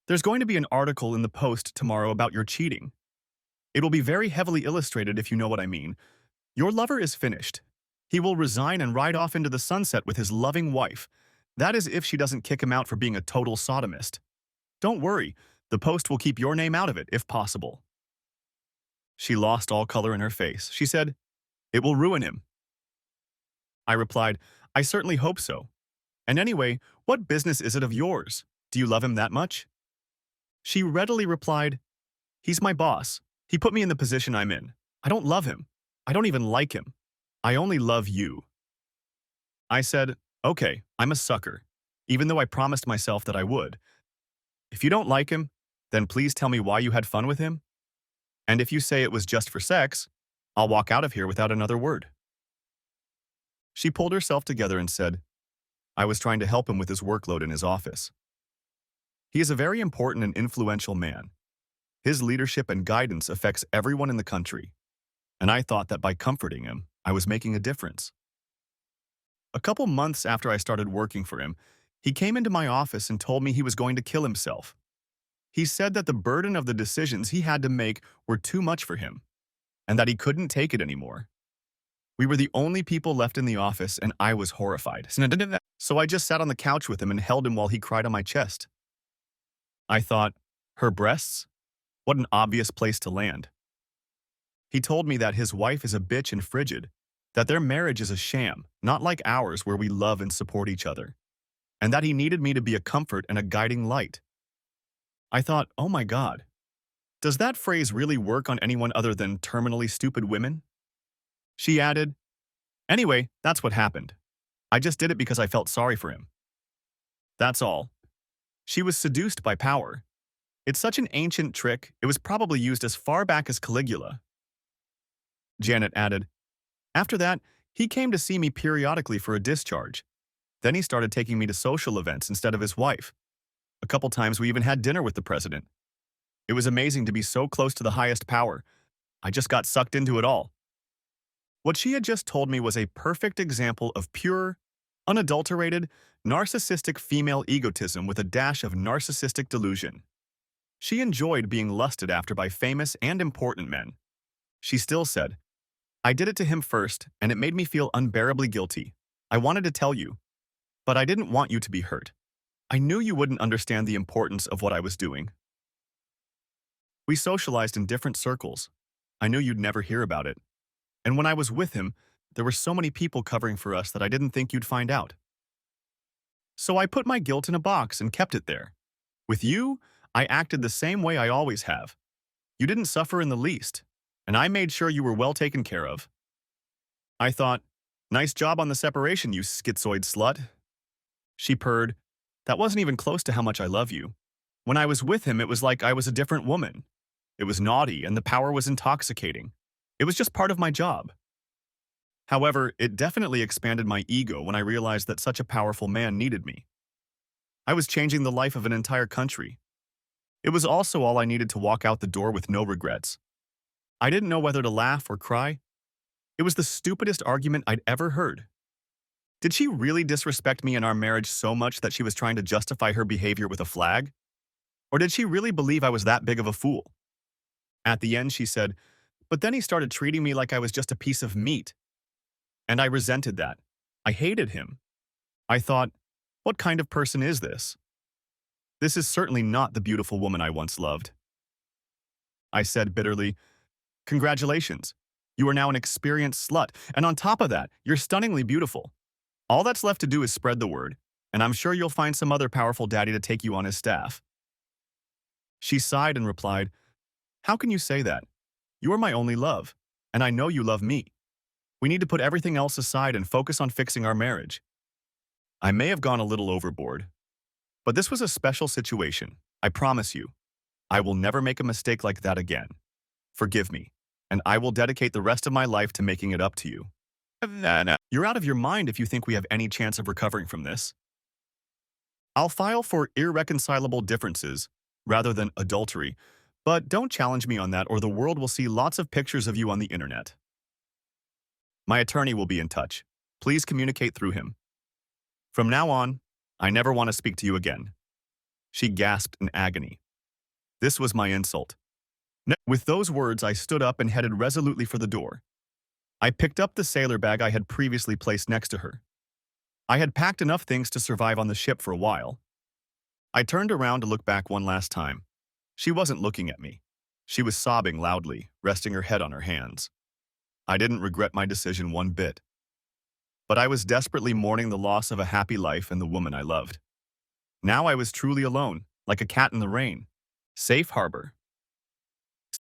"There's going to be an article in the Post tomorrow about your cheating. It will be very heavily illustrated if you know what I mean. Your lover is finished. He will resign and ride off into the sunset with his loving wife. That is if she doesn't kick him out for being a total sodomist. Don't worry, the Post will keep your name out of it if possible." She lost all color in her face. She said, "It will ruin him." I replied, "I certainly hope so. And anyway, what business is it of yours? Do you love him that much?" She readily replied, "He's my boss. He put me in the position I'm in. I don't love him. I don't even like him. I only love you." I said, "Okay, I'm a sucker, even though I promised myself that I would. If you don't like him, then please tell me why you had fun with him. And if you say it was just for sex, I'll walk out of here without another word." She pulled herself together and said, "I was trying to help him with his workload in his office. He is a very important and influential man. His leadership and guidance affects everyone in the country, and I thought that by comforting him, I was making a difference." A couple months after I started working for him, he came into my office and told me he was going to kill himself. He said that the burden of the decisions he had to make were too much for him, and that he couldn't take it anymore. We were the only people left in the office, and I was horrified. So I just sat on the couch with him and held him while he cried on my chest. I thought, her breasts? What an obvious place to land. He told me that his wife is a bitch and frigid, that their marriage is a sham, not like ours where we love and support each other, and that he needed me to be a comfort and a guiding light. I thought, oh my God, does that phrase really work on anyone other than terminally stupid women? She added, "Anyway, that's what happened. I just did it because I felt sorry for him. That's all." She was seduced by power. It's such an ancient trick, it was probably used as far back as Caligula. Janet added, "After that, he came to see me periodically for a discharge. Then he started taking me to social events instead of his wife. A couple times we even had dinner with the president. It was amazing to be so close to the highest power. I just got sucked into it all." What she had just told me was a perfect example of pure, unadulterated, narcissistic female egotism with a dash of narcissistic delusion. She enjoyed being lusted after by famous and important men. She still said, "I did it to him first, and it made me feel unbearably guilty. I wanted to tell you, but I didn't want you to be hurt. I knew you wouldn't understand the importance of what I was doing." We socialized in different circles. I knew you'd never hear about it. And when I was with him, there were so many people covering for us that I didn't think you'd find out. So I put my guilt in a box and kept it there. With you, I acted the same way I always have. You didn't suffer in the least, and I made sure you were well taken care of. I thought, nice job on the separation, you schizoid slut. She purred, that wasn't even close to how much I love you. When I was with him, it was like I was a different woman. It was naughty, and the power was intoxicating. It was just part of my job. However, it definitely expanded my ego when I realized that such a powerful man needed me. I was changing the life of an entire country. It was also all I needed to walk out the door with no regrets. I didn't know whether to laugh or cry. It was the stupidest argument I'd ever heard. Did she really disrespect me in our marriage so much that she was trying to justify her behavior with a flag? Or did she really believe I was that big of a fool? At the end, she said, "But then he started treating me like I was just a piece of meat." And I resented that. I hated him. I thought, what kind of person is this? This is certainly not the beautiful woman I once loved. I said bitterly, Congratulations. You are now an experienced slut, and on top of that, you're stunningly beautiful. All that's left to do is spread the word, and I'm sure you'll find some other powerful daddy to take you on his staff." She sighed and replied, "How can you say that? You are my only love, and I know you love me. We need to put everything else aside and focus on fixing our marriage." I may have gone a little overboard, but this was a special situation. I promise you, I will never make a mistake like that again. Forgive me, and I will dedicate the rest of my life to making it up to you. No. You're out of your mind if you think we have any chance of recovering from this. I'll file for irreconcilable differences rather than adultery, but don't challenge me on that or the world will see lots of pictures of you on the internet. My attorney will be in touch. Please communicate through him. From now on, I never want to speak to you again." She gasped in agony. This was my insult. With those words, I stood up and headed resolutely for the door. I picked up the sailor bag I had previously placed next to her. I had packed enough things to survive on the ship for a while. I turned around to look back one last time. She wasn't looking at me. She was sobbing loudly, resting her head on her hands. I didn't regret my decision one bit. But I was desperately mourning the loss of a happy life and the woman I loved. Now I was truly alone, like a cat in the rain. Safe harbor.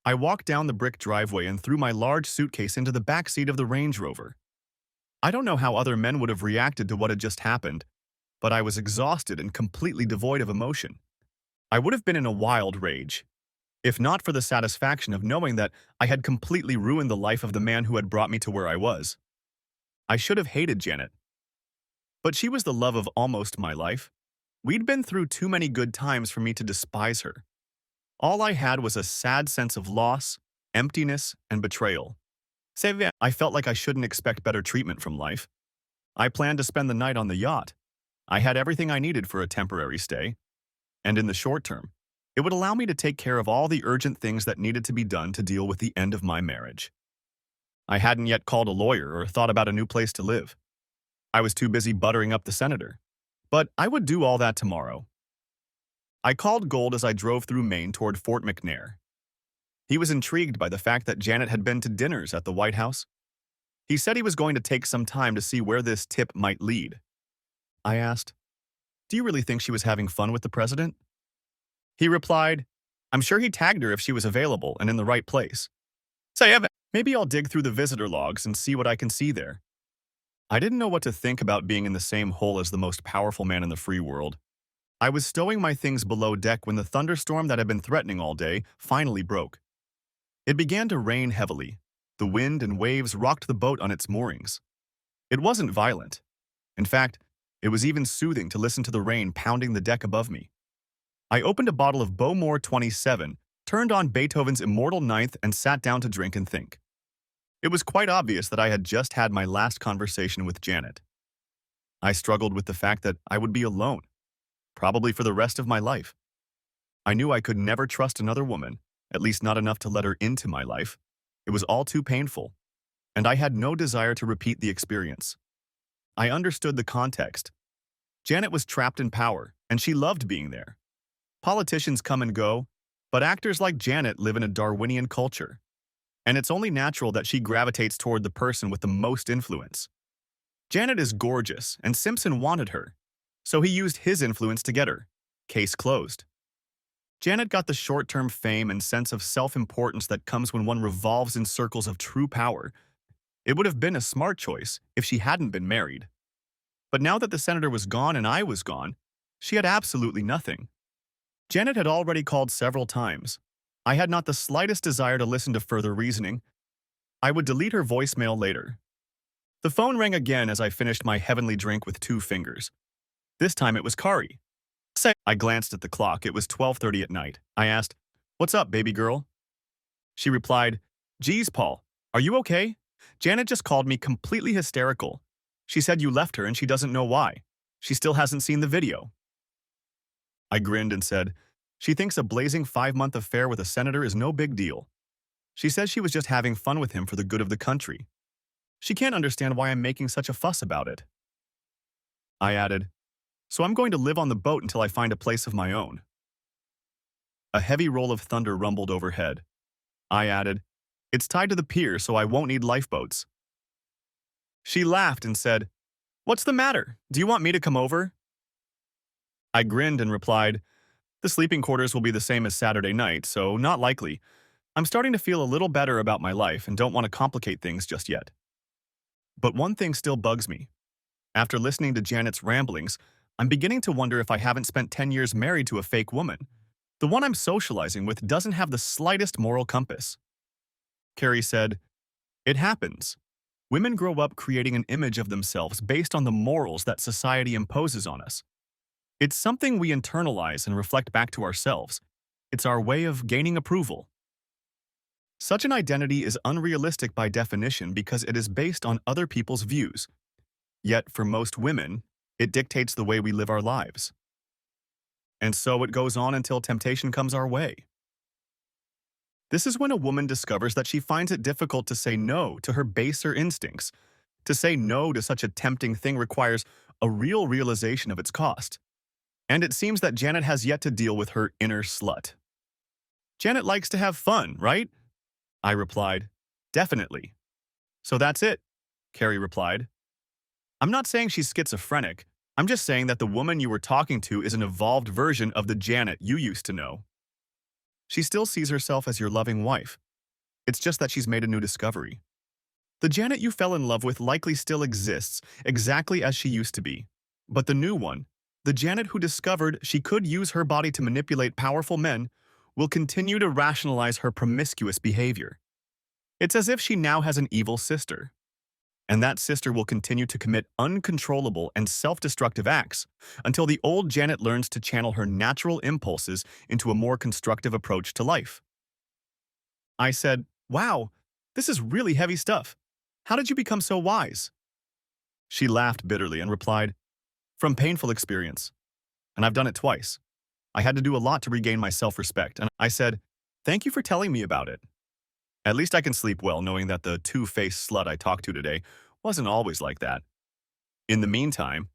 I walked down the brick driveway and threw my large suitcase into the back seat of the Range Rover. I don't know how other men would have reacted to what had just happened, but I was exhausted and completely devoid of emotion. I would have been in a wild rage, if not for the satisfaction of knowing that I had completely ruined the life of the man who had brought me to where I was. I should have hated Janet. But she was the love of almost my life. We'd been through too many good times for me to despise her. All I had was a sad sense of loss, emptiness, and betrayal. I felt like I shouldn't expect better treatment from life. I planned to spend the night on the yacht. I had everything I needed for a temporary stay. And in the short term, it would allow me to take care of all the urgent things that needed to be done to deal with the end of my marriage. I hadn't yet called a lawyer or thought about a new place to live. I was too busy buttering up the senator. But I would do all that tomorrow. I called Gold as I drove through Maine toward Fort McNair. He was intrigued by the fact that Janet had been to dinners at the White House. He said he was going to take some time to see where this tip might lead. I asked, "Do you really think she was having fun with the president?" He replied, "I'm sure he tagged her if she was available and in the right place. Maybe I'll dig through the visitor logs and see what I can see there." I didn't know what to think about being in the same hole as the most powerful man in the free world. I was stowing my things below deck when the thunderstorm that had been threatening all day finally broke. It began to rain heavily. The wind and waves rocked the boat on its moorings. It wasn't violent. In fact, it was even soothing to listen to the rain pounding the deck above me. I opened a bottle of Bowmore 27, turned on Beethoven's Immortal Ninth, and sat down to drink and think. It was quite obvious that I had just had my last conversation with Janet. I struggled with the fact that I would be alone, probably for the rest of my life. I knew I could never trust another woman, at least not enough to let her into my life. It was all too painful, and I had no desire to repeat the experience. I understood the context. Janet was trapped in power, and she loved being there. Politicians come and go, but actors like Janet live in a Darwinian culture. And it's only natural that she gravitates toward the person with the most influence. Janet is gorgeous, and Simpson wanted her, so he used his influence to get her. Case closed. Janet got the short-term fame and sense of self-importance that comes when one revolves in circles of true power. It would have been a smart choice if she hadn't been married. But now that the senator was gone and I was gone, she had absolutely nothing. Janet had already called several times. I had not the slightest desire to listen to further reasoning. I would delete her voicemail later. The phone rang again as I finished my heavenly drink with 2 fingers. This time it was Kari. I glanced at the clock. It was 12:30 at night. I asked, "What's up, baby girl?" She replied, "Geez, Paul, are you okay? Janet just called me completely hysterical. She said you left her and she doesn't know why. She still hasn't seen the video." I grinned and said, "She thinks a blazing 5-month affair with a senator is no big deal. She says she was just having fun with him for the good of the country. She can't understand why I'm making such a fuss about it." I added, "So I'm going to live on the boat until I find a place of my own." A heavy roll of thunder rumbled overhead. I added, It's tied to the pier, so I won't need lifeboats. She laughed and said, "What's the matter? Do you want me to come over?" I grinned and replied, "The sleeping quarters will be the same as Saturday night, so not likely. I'm starting to feel a little better about my life and don't want to complicate things just yet." But one thing still bugs me. After listening to Janet's ramblings, I'm beginning to wonder if I haven't spent 10 years married to a fake woman. The one I'm socializing with doesn't have the slightest moral compass. Carrie said, "It happens. Women grow up creating an image of themselves based on the morals that society imposes on us. It's something we internalize and reflect back to ourselves. It's our way of gaining approval. Such an identity is unrealistic by definition because it is based on other people's views. Yet, for most women, it dictates the way we live our lives. And so it goes on until temptation comes our way. This is when a woman discovers that she finds it difficult to say no to her baser instincts. To say no to such a tempting thing requires a real realization of its cost. And it seems that Janet has yet to deal with her inner slut. Janet likes to have fun, right? I replied, "Definitely." "So that's it," Carrie replied. "I'm not saying she's schizophrenic. I'm just saying that the woman you were talking to is an evolved version of the Janet you used to know. She still sees herself as your loving wife. It's just that she's made a new discovery. The Janet you fell in love with likely still exists, exactly as she used to be. But the new one, the Janet who discovered she could use her body to manipulate powerful men, will continue to rationalize her promiscuous behavior. It's as if she now has an evil sister. And that sister will continue to commit uncontrollable and self-destructive acts until the old Janet learns to channel her natural impulses into a more constructive approach to life." I said, "Wow, this is really heavy stuff. How did you become so wise?" She laughed bitterly and replied, "From painful experience. And I've done it twice. I had to do a lot to regain my self-respect." And I said, "Thank you for telling me about it. At least I can sleep well knowing that the two-faced slut I talked to today wasn't always like that. In the meantime,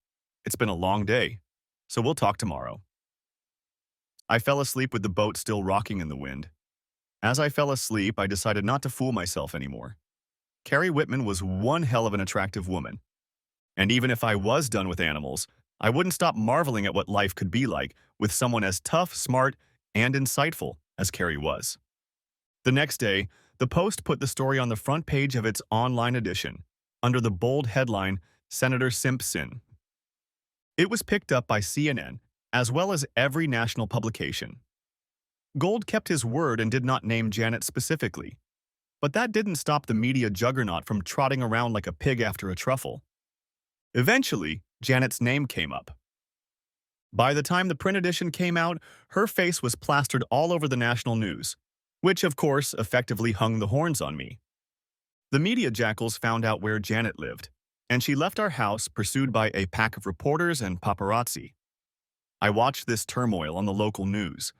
it's been a long day, so we'll talk tomorrow." I fell asleep with the boat still rocking in the wind. As I fell asleep, I decided not to fool myself anymore. Carrie Whitman was one hell of an attractive woman. And even if I was done with animals, I wouldn't stop marveling at what life could be like with someone as tough, smart, and insightful as Carrie was. The next day, the Post put the story on the front page of its online edition, under the bold headline, "Senator Simpson." It was picked up by CNN, as well as every national publication. Gold kept his word and did not name Janet specifically. But that didn't stop the media juggernaut from trotting around like a pig after a truffle. Eventually, Janet's name came up. By the time the print edition came out, her face was plastered all over the national news, which of course effectively hung the horns on me. The media jackals found out where Janet lived, and she left our house pursued by a pack of reporters and paparazzi. I watched this turmoil on the local news.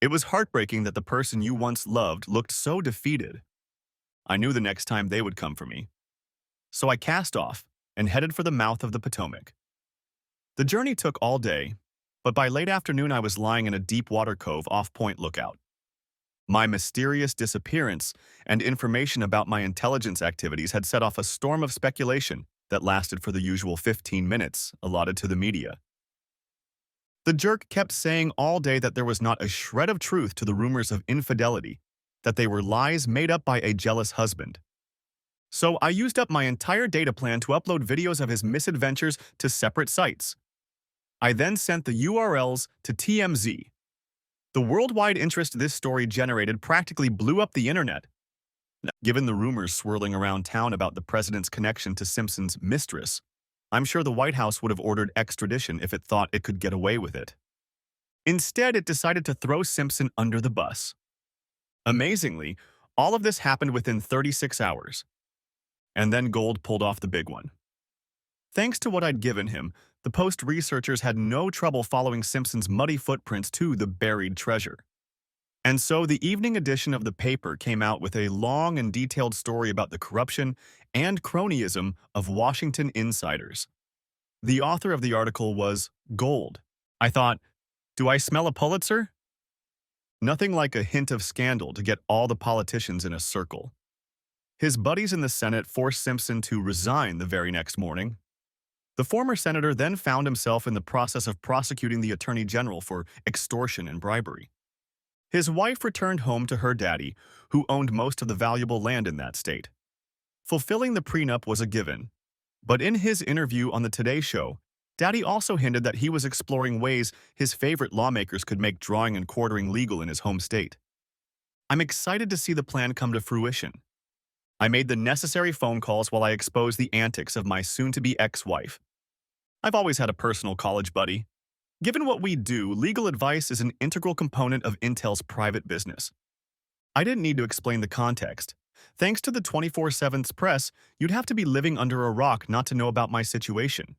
It was heartbreaking that the person you once loved looked so defeated. I knew the next time they would come for me. So I cast off and headed for the mouth of the Potomac. The journey took all day, but by late afternoon I was lying in a deep water cove off Point Lookout. My mysterious disappearance and information about my intelligence activities had set off a storm of speculation that lasted for the usual 15 minutes allotted to the media. The jerk kept saying all day that there was not a shred of truth to the rumors of infidelity, that they were lies made up by a jealous husband. So I used up my entire data plan to upload videos of his misadventures to separate sites. I then sent the URLs to TMZ. The worldwide interest this story generated practically blew up the internet. Given the rumors swirling around town about the president's connection to Simpson's mistress, I'm sure the White House would have ordered extradition if it thought it could get away with it. Instead, it decided to throw Simpson under the bus. Amazingly, all of this happened within 36 hours. And then Gold pulled off the big one. Thanks to what I'd given him, the Post researchers had no trouble following Simpson's muddy footprints to the buried treasure. And so the evening edition of the paper came out with a long and detailed story about the corruption and cronyism of Washington insiders. The author of the article was Gold. I thought, do I smell a Pulitzer? Nothing like a hint of scandal to get all the politicians in a circle. His buddies in the Senate forced Simpson to resign the very next morning. The former senator then found himself in the process of prosecuting the attorney general for extortion and bribery. His wife returned home to her daddy, who owned most of the valuable land in that state. Fulfilling the prenup was a given, but in his interview on the Today Show, Daddy also hinted that he was exploring ways his favorite lawmakers could make drawing and quartering legal in his home state. I'm excited to see the plan come to fruition. I made the necessary phone calls while I exposed the antics of my soon-to-be ex-wife. I've always had a personal college buddy. Given what we do, legal advice is an integral component of Intel's private business. I didn't need to explain the context. Thanks to the 24/7's press, you'd have to be living under a rock not to know about my situation.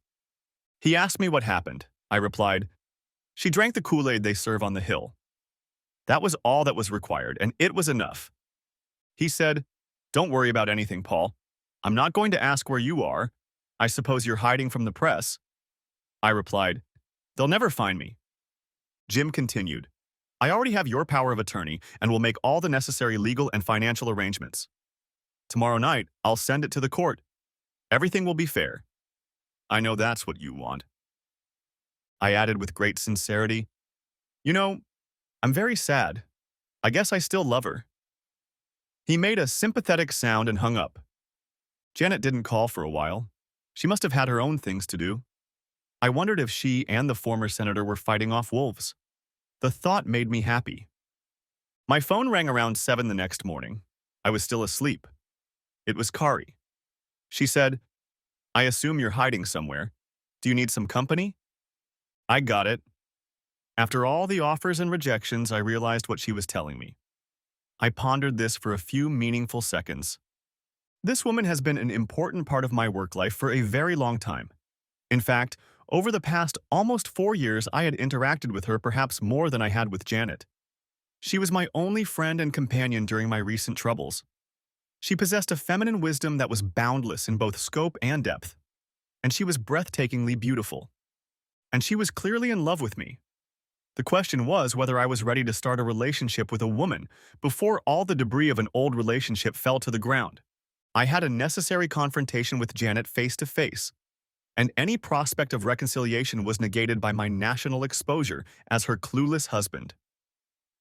He asked me what happened. I replied, "She drank the Kool-Aid they serve on the Hill." That was all that was required, and it was enough. He said, "Don't worry about anything, Paul. I'm not going to ask where you are. I suppose you're hiding from the press." I replied, "They'll never find me." Jim continued, "I already have your power of attorney and will make all the necessary legal and financial arrangements. Tomorrow night, I'll send it to the court. Everything will be fair. I know that's what you want." I added with great sincerity, "You know, I'm very sad. I guess I still love her." He made a sympathetic sound and hung up. Janet didn't call for a while. She must have had her own things to do. I wondered if she and the former senator were fighting off wolves. The thought made me happy. My phone rang around 7 the next morning. I was still asleep. It was Kari. She said, "I assume you're hiding somewhere. Do you need some company?" I got it. After all the offers and rejections, I realized what she was telling me. I pondered this for a few meaningful seconds. This woman has been an important part of my work life for a very long time. In fact, over the past almost 4 years, I had interacted with her perhaps more than I had with Janet. She was my only friend and companion during my recent troubles. She possessed a feminine wisdom that was boundless in both scope and depth. And she was breathtakingly beautiful. And she was clearly in love with me. The question was whether I was ready to start a relationship with a woman before all the debris of an old relationship fell to the ground. I had a necessary confrontation with Janet face to face, and any prospect of reconciliation was negated by my national exposure as her clueless husband.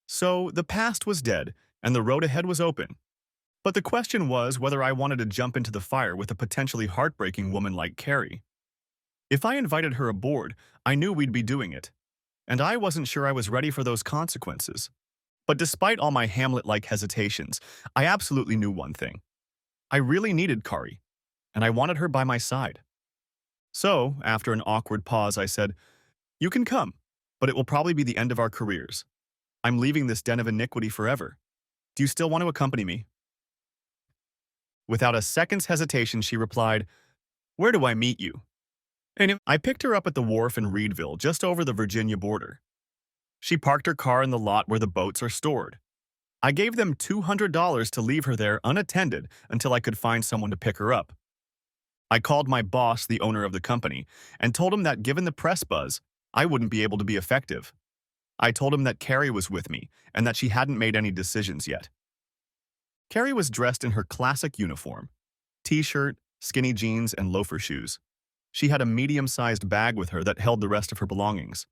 So the past was dead, and the road ahead was open. But the question was whether I wanted to jump into the fire with a potentially heartbreaking woman like Carrie. If I invited her aboard, I knew we'd be doing it, and I wasn't sure I was ready for those consequences. But despite all my Hamlet-like hesitations, I absolutely knew one thing. I really needed Kari, and I wanted her by my side. So, after an awkward pause, I said, "You can come, but it will probably be the end of our careers. I'm leaving this den of iniquity forever. Do you still want to accompany me?" Without a second's hesitation, she replied, "Where do I meet you?" And I picked her up at the wharf in Reedville, just over the Virginia border. She parked her car in the lot where the boats are stored. I gave them $200 to leave her there unattended until I could find someone to pick her up. I called my boss, the owner of the company, and told him that given the press buzz, I wouldn't be able to be effective. I told him that Carrie was with me and that she hadn't made any decisions yet. Carrie was dressed in her classic uniform, t-shirt, skinny jeans, and loafer shoes. She had a medium-sized bag with her that held the rest of her belongings.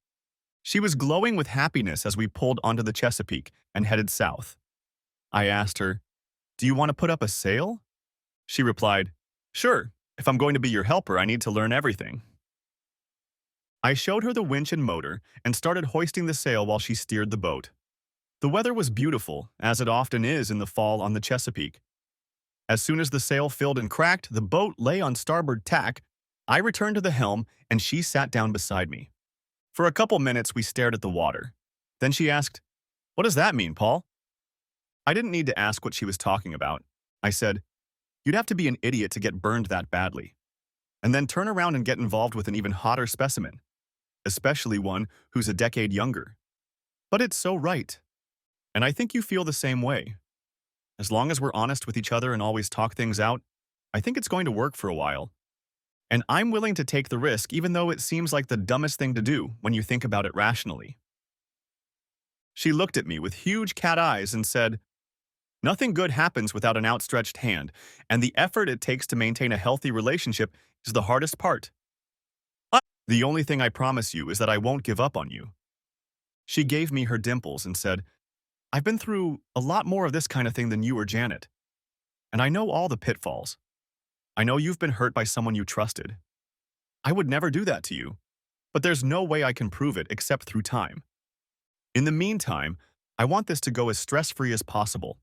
She was glowing with happiness as we pulled onto the Chesapeake and headed south. I asked her, "Do you want to put up a sail?" She replied, "Sure. If I'm going to be your helper, I need to learn everything." I showed her the winch and motor and started hoisting the sail while she steered the boat. The weather was beautiful, as it often is in the fall on the Chesapeake. As soon as the sail filled and cracked, the boat lay on starboard tack. I returned to the helm, and she sat down beside me. For a couple minutes, we stared at the water. Then she asked, "What does that mean, Paul?" I didn't need to ask what she was talking about. I said, "You'd have to be an idiot to get burned that badly, and then turn around and get involved with an even hotter specimen, especially one who's a decade younger. But it's so right. And I think you feel the same way. As long as we're honest with each other and always talk things out, I think it's going to work for a while. And I'm willing to take the risk even though it seems like the dumbest thing to do when you think about it rationally." She looked at me with huge cat eyes and said, Nothing good happens without an outstretched hand, and the effort it takes to maintain a healthy relationship is the hardest part. The only thing I promise you is that I won't give up on you. She gave me her dimples and said, I've been through a lot more of this kind of thing than you or Janet, and I know all the pitfalls. I know you've been hurt by someone you trusted. I would never do that to you, but there's no way I can prove it except through time. In the meantime, I want this to go as stress-free as possible.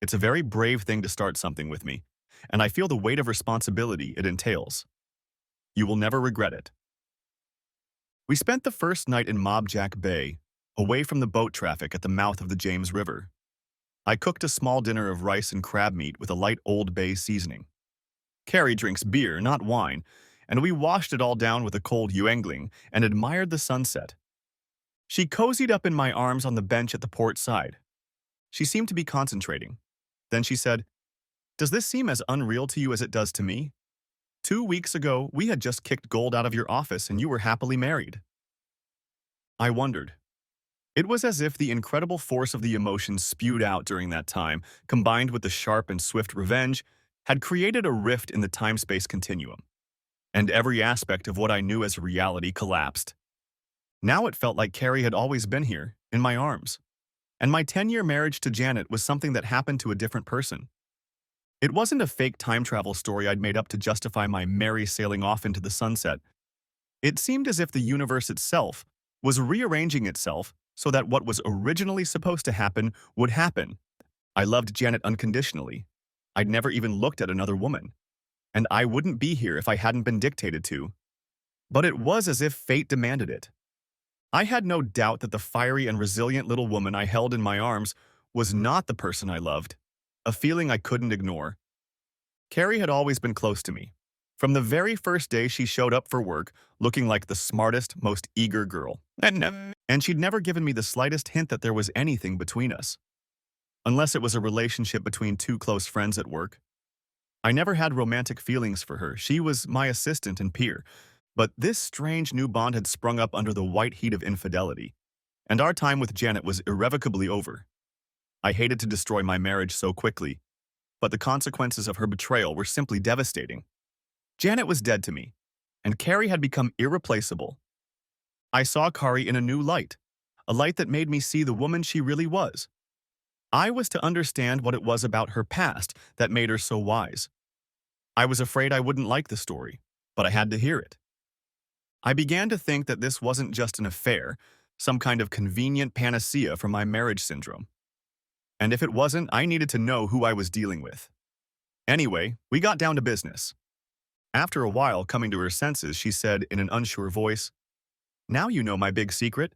It's a very brave thing to start something with me, and I feel the weight of responsibility it entails. You will never regret it. We spent the first night in Mob Jack Bay, away from the boat traffic at the mouth of the James River. I cooked a small dinner of rice and crab meat with a light Old Bay seasoning. Carrie drinks beer, not wine, and we washed it all down with a cold Yuengling and admired the sunset. She cozied up in my arms on the bench at the port side. She seemed to be concentrating. Then she said, Does this seem as unreal to you as it does to me? 2 weeks ago, we had just kicked gold out of your office and you were happily married. I wondered. It was as if the incredible force of the emotions spewed out during that time, combined with the sharp and swift revenge, had created a rift in the time-space continuum, and every aspect of what I knew as reality collapsed. Now it felt like Carrie had always been here, in my arms, and my 10-year marriage to Janet was something that happened to a different person. It wasn't a fake time travel story I'd made up to justify my merry sailing off into the sunset. It seemed as if the universe itself was rearranging itself so that what was originally supposed to happen would happen. I loved Janet unconditionally. I'd never even looked at another woman, and I wouldn't be here if I hadn't been dictated to. But it was as if fate demanded it. I had no doubt that the fiery and resilient little woman I held in my arms was not the person I loved, a feeling I couldn't ignore. Carrie had always been close to me. From the very first day she showed up for work, looking like the smartest, most eager girl. And she'd never given me the slightest hint that there was anything between us. Unless it was a relationship between two close friends at work. I never had romantic feelings for her. She was my assistant and peer. But this strange new bond had sprung up under the white heat of infidelity, and our time with Janet was irrevocably over. I hated to destroy my marriage so quickly, but the consequences of her betrayal were simply devastating. Janet was dead to me, and Carrie had become irreplaceable. I saw Carrie in a new light, a light that made me see the woman she really was. I was to understand what it was about her past that made her so wise. I was afraid I wouldn't like the story, but I had to hear it. I began to think that this wasn't just an affair, some kind of convenient panacea for my marriage syndrome. And if it wasn't, I needed to know who I was dealing with. Anyway, we got down to business. After a while, coming to her senses, she said in an unsure voice, Now you know my big secret.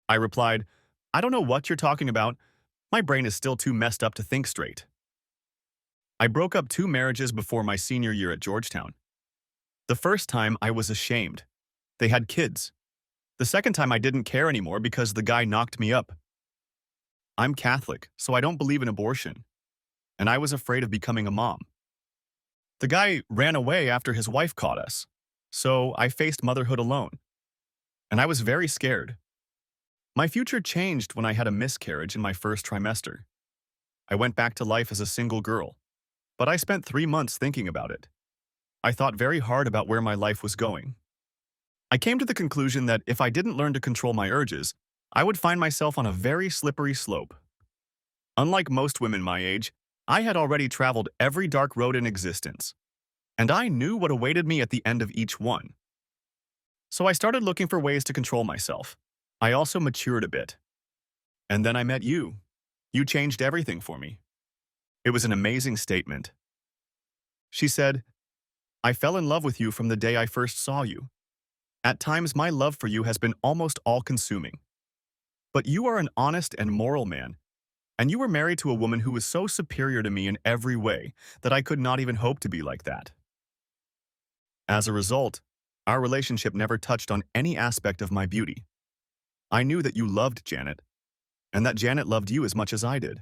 I replied, I don't know what you're talking about. My brain is still too messed up to think straight. I broke up 2 marriages before my senior year at Georgetown. The first time, I was ashamed. They had kids. The second time, I didn't care anymore because the guy knocked me up. I'm Catholic, so I don't believe in abortion, and I was afraid of becoming a mom. The guy ran away after his wife caught us, so I faced motherhood alone, and I was very scared. My future changed when I had a miscarriage in my first trimester. I went back to life as a single girl, but I spent 3 months thinking about it. I thought very hard about where my life was going. I came to the conclusion that if I didn't learn to control my urges, I would find myself on a very slippery slope. Unlike most women my age, I had already traveled every dark road in existence, and I knew what awaited me at the end of each one. So I started looking for ways to control myself. I also matured a bit. And then I met you. You changed everything for me. It was an amazing statement. She said, I fell in love with you from the day I first saw you. At times, my love for you has been almost all-consuming. But you are an honest and moral man, and you were married to a woman who was so superior to me in every way that I could not even hope to be like that. As a result, our relationship never touched on any aspect of my beauty. I knew that you loved Janet, and that Janet loved you as much as I did.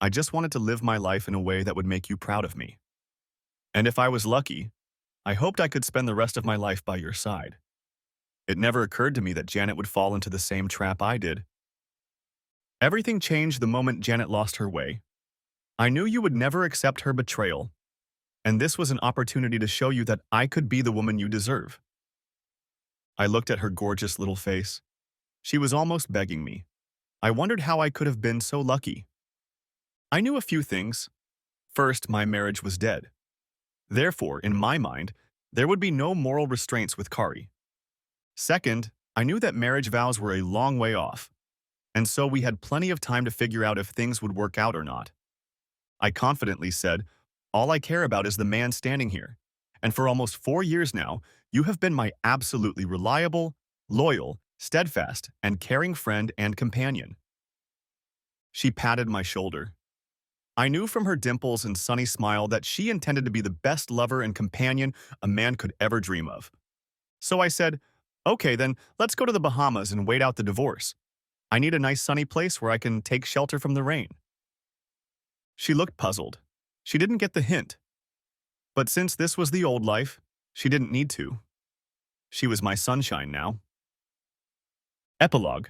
I just wanted to live my life in a way that would make you proud of me. And if I was lucky, I hoped I could spend the rest of my life by your side. It never occurred to me that Janet would fall into the same trap I did. Everything changed the moment Janet lost her way. I knew you would never accept her betrayal, and this was an opportunity to show you that I could be the woman you deserve. I looked at her gorgeous little face. She was almost begging me. I wondered how I could have been so lucky. I knew a few things. First, my marriage was dead. Therefore, in my mind, there would be no moral restraints with Kari. Second, I knew that marriage vows were a long way off, and so we had plenty of time to figure out if things would work out or not. I confidently said, "All I care about is the man standing here, and for almost 4 years now, you have been my absolutely reliable, loyal, steadfast, and caring friend and companion." She patted my shoulder. I knew from her dimples and sunny smile that she intended to be the best lover and companion a man could ever dream of. So I said, "Okay, then let's go to the Bahamas and wait out the divorce. I need a nice sunny place where I can take shelter from the rain." She looked puzzled. She didn't get the hint. But since this was the old life, she didn't need to. She was my sunshine now. Epilogue.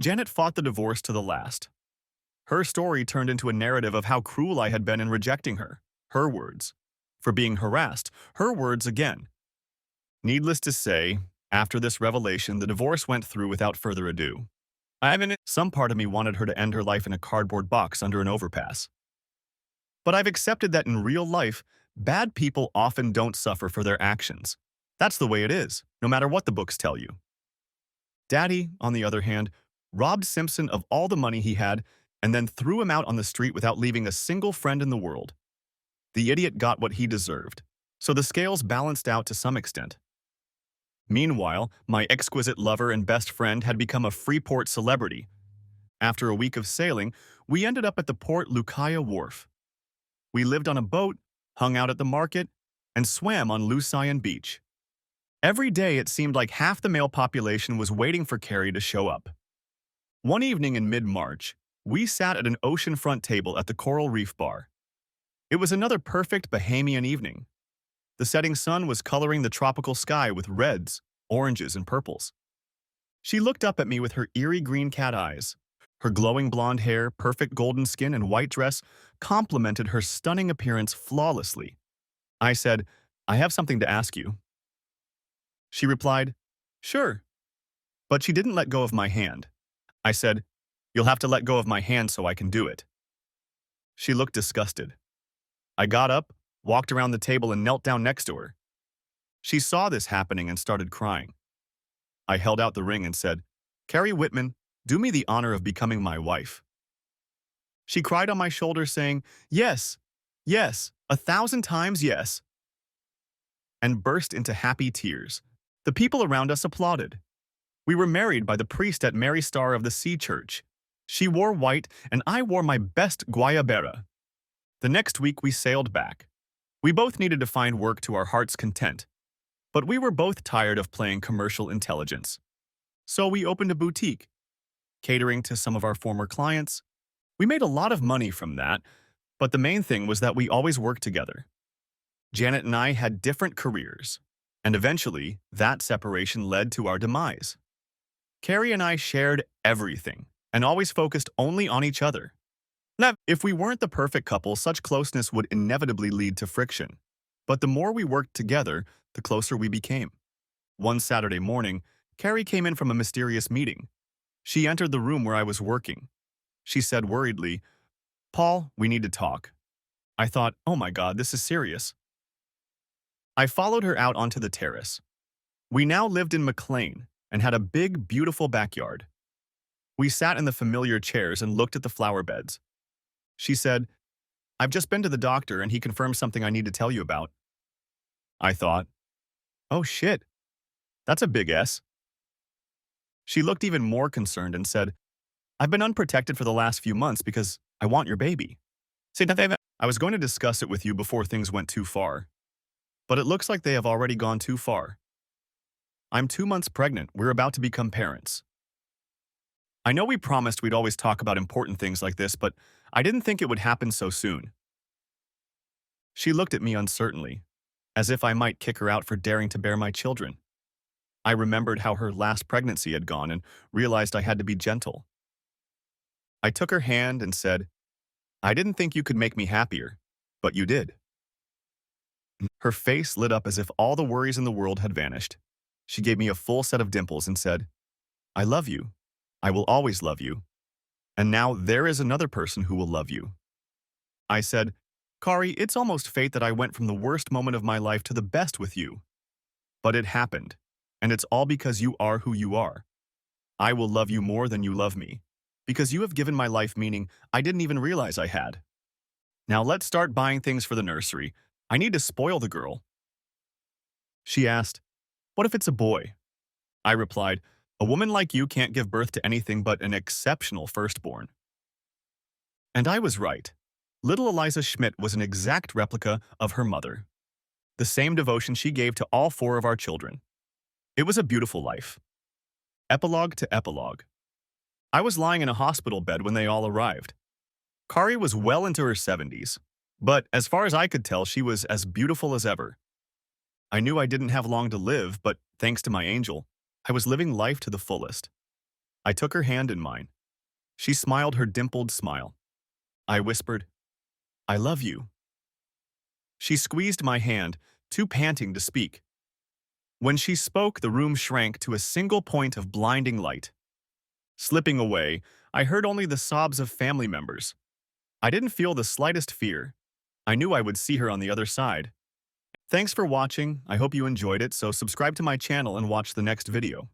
Janet fought the divorce to the last. Her story turned into a narrative of how cruel I had been in rejecting her. Her words. For being harassed. Her words again. Needless to say, after this revelation, the divorce went through without further ado. Some part of me wanted her to end her life in a cardboard box under an overpass. But I've accepted that in real life, bad people often don't suffer for their actions. That's the way it is, no matter what the books tell you. Daddy, on the other hand, robbed Simpson of all the money he had and then threw him out on the street without leaving a single friend in the world. The idiot got what he deserved, so the scales balanced out to some extent. Meanwhile, my exquisite lover and best friend had become a Freeport celebrity. After a week of sailing, we ended up at the Port Lucaya wharf. We lived on a boat, hung out at the market, and swam on Lusayan Beach. Every day it seemed like half the male population was waiting for Carrie to show up. One evening in mid-March, we sat at an oceanfront table at the Coral Reef Bar. It was another perfect Bahamian evening. The setting sun was coloring the tropical sky with reds, oranges, and purples. She looked up at me with her eerie green cat eyes. Her glowing blonde hair, perfect golden skin, and white dress complemented her stunning appearance flawlessly. I said, "I have something to ask you." She replied, "Sure." But she didn't let go of my hand. I said, "You'll have to let go of my hand so I can do it." She looked disgusted. I got up, walked around the table, and knelt down next to her. She saw this happening and started crying. I held out the ring and said, "Carrie Whitman, do me the honor of becoming my wife." She cried on my shoulder saying, "Yes, yes, 1,000 times yes," and burst into happy tears. The people around us applauded. We were married by the priest at Mary Star of the Sea Church. She wore white and I wore my best guayabera. The next week we sailed back. We both needed to find work to our heart's content, but we were both tired of playing commercial intelligence. So we opened a boutique, catering to some of our former clients. We made a lot of money from that, but the main thing was that we always worked together. Janet and I had different careers, and eventually that separation led to our demise. Carrie and I shared everything and always focused only on each other. Now, if we weren't the perfect couple, such closeness would inevitably lead to friction. But the more we worked together, the closer we became. One Saturday morning, Carrie came in from a mysterious meeting. She entered the room where I was working. She said worriedly, "Paul, we need to talk." I thought, oh my God, this is serious. I followed her out onto the terrace. We now lived in McLean and had a big, beautiful backyard. We sat in the familiar chairs and looked at the flower beds. She said, "I've just been to the doctor and he confirmed something I need to tell you about." I thought, oh shit, that's a big S. She looked even more concerned and said, "I've been unprotected for the last few months because I want your baby." I was going to discuss it with you before things went too far, but it looks like they have already gone too far. I'm 2 months pregnant. We're about to become parents. I know we promised we'd always talk about important things like this, but I didn't think it would happen so soon. She looked at me uncertainly, as if I might kick her out for daring to bear my children. I remembered how her last pregnancy had gone and realized I had to be gentle. I took her hand and said, I didn't think you could make me happier, but you did. Her face lit up as if all the worries in the world had vanished. She gave me a full set of dimples and said, I love you. I will always love you. And now there is another person who will love you. I said, Kari, it's almost fate that I went from the worst moment of my life to the best with you. But it happened, and it's all because you are who you are. I will love you more than you love me, because you have given my life meaning I didn't even realize I had. Now let's start buying things for the nursery. I need to spoil the girl. She asked, what if it's a boy? I replied, a woman like you can't give birth to anything but an exceptional firstborn. And I was right. Little Eliza Schmidt was an exact replica of her mother. The same devotion she gave to all four of our children. It was a beautiful life. Epilogue to epilogue. I was lying in a hospital bed when they all arrived. Kari was well into her 70s, but as far as I could tell, she was as beautiful as ever. I knew I didn't have long to live, but thanks to my angel, I was living life to the fullest. I took her hand in mine. She smiled her dimpled smile. I whispered, I love you. She squeezed my hand, too panting to speak. When she spoke, the room shrank to a single point of blinding light. Slipping away, I heard only the sobs of family members. I didn't feel the slightest fear. I knew I would see her on the other side. Thanks for watching. I hope you enjoyed it, so subscribe to my channel and watch the next video.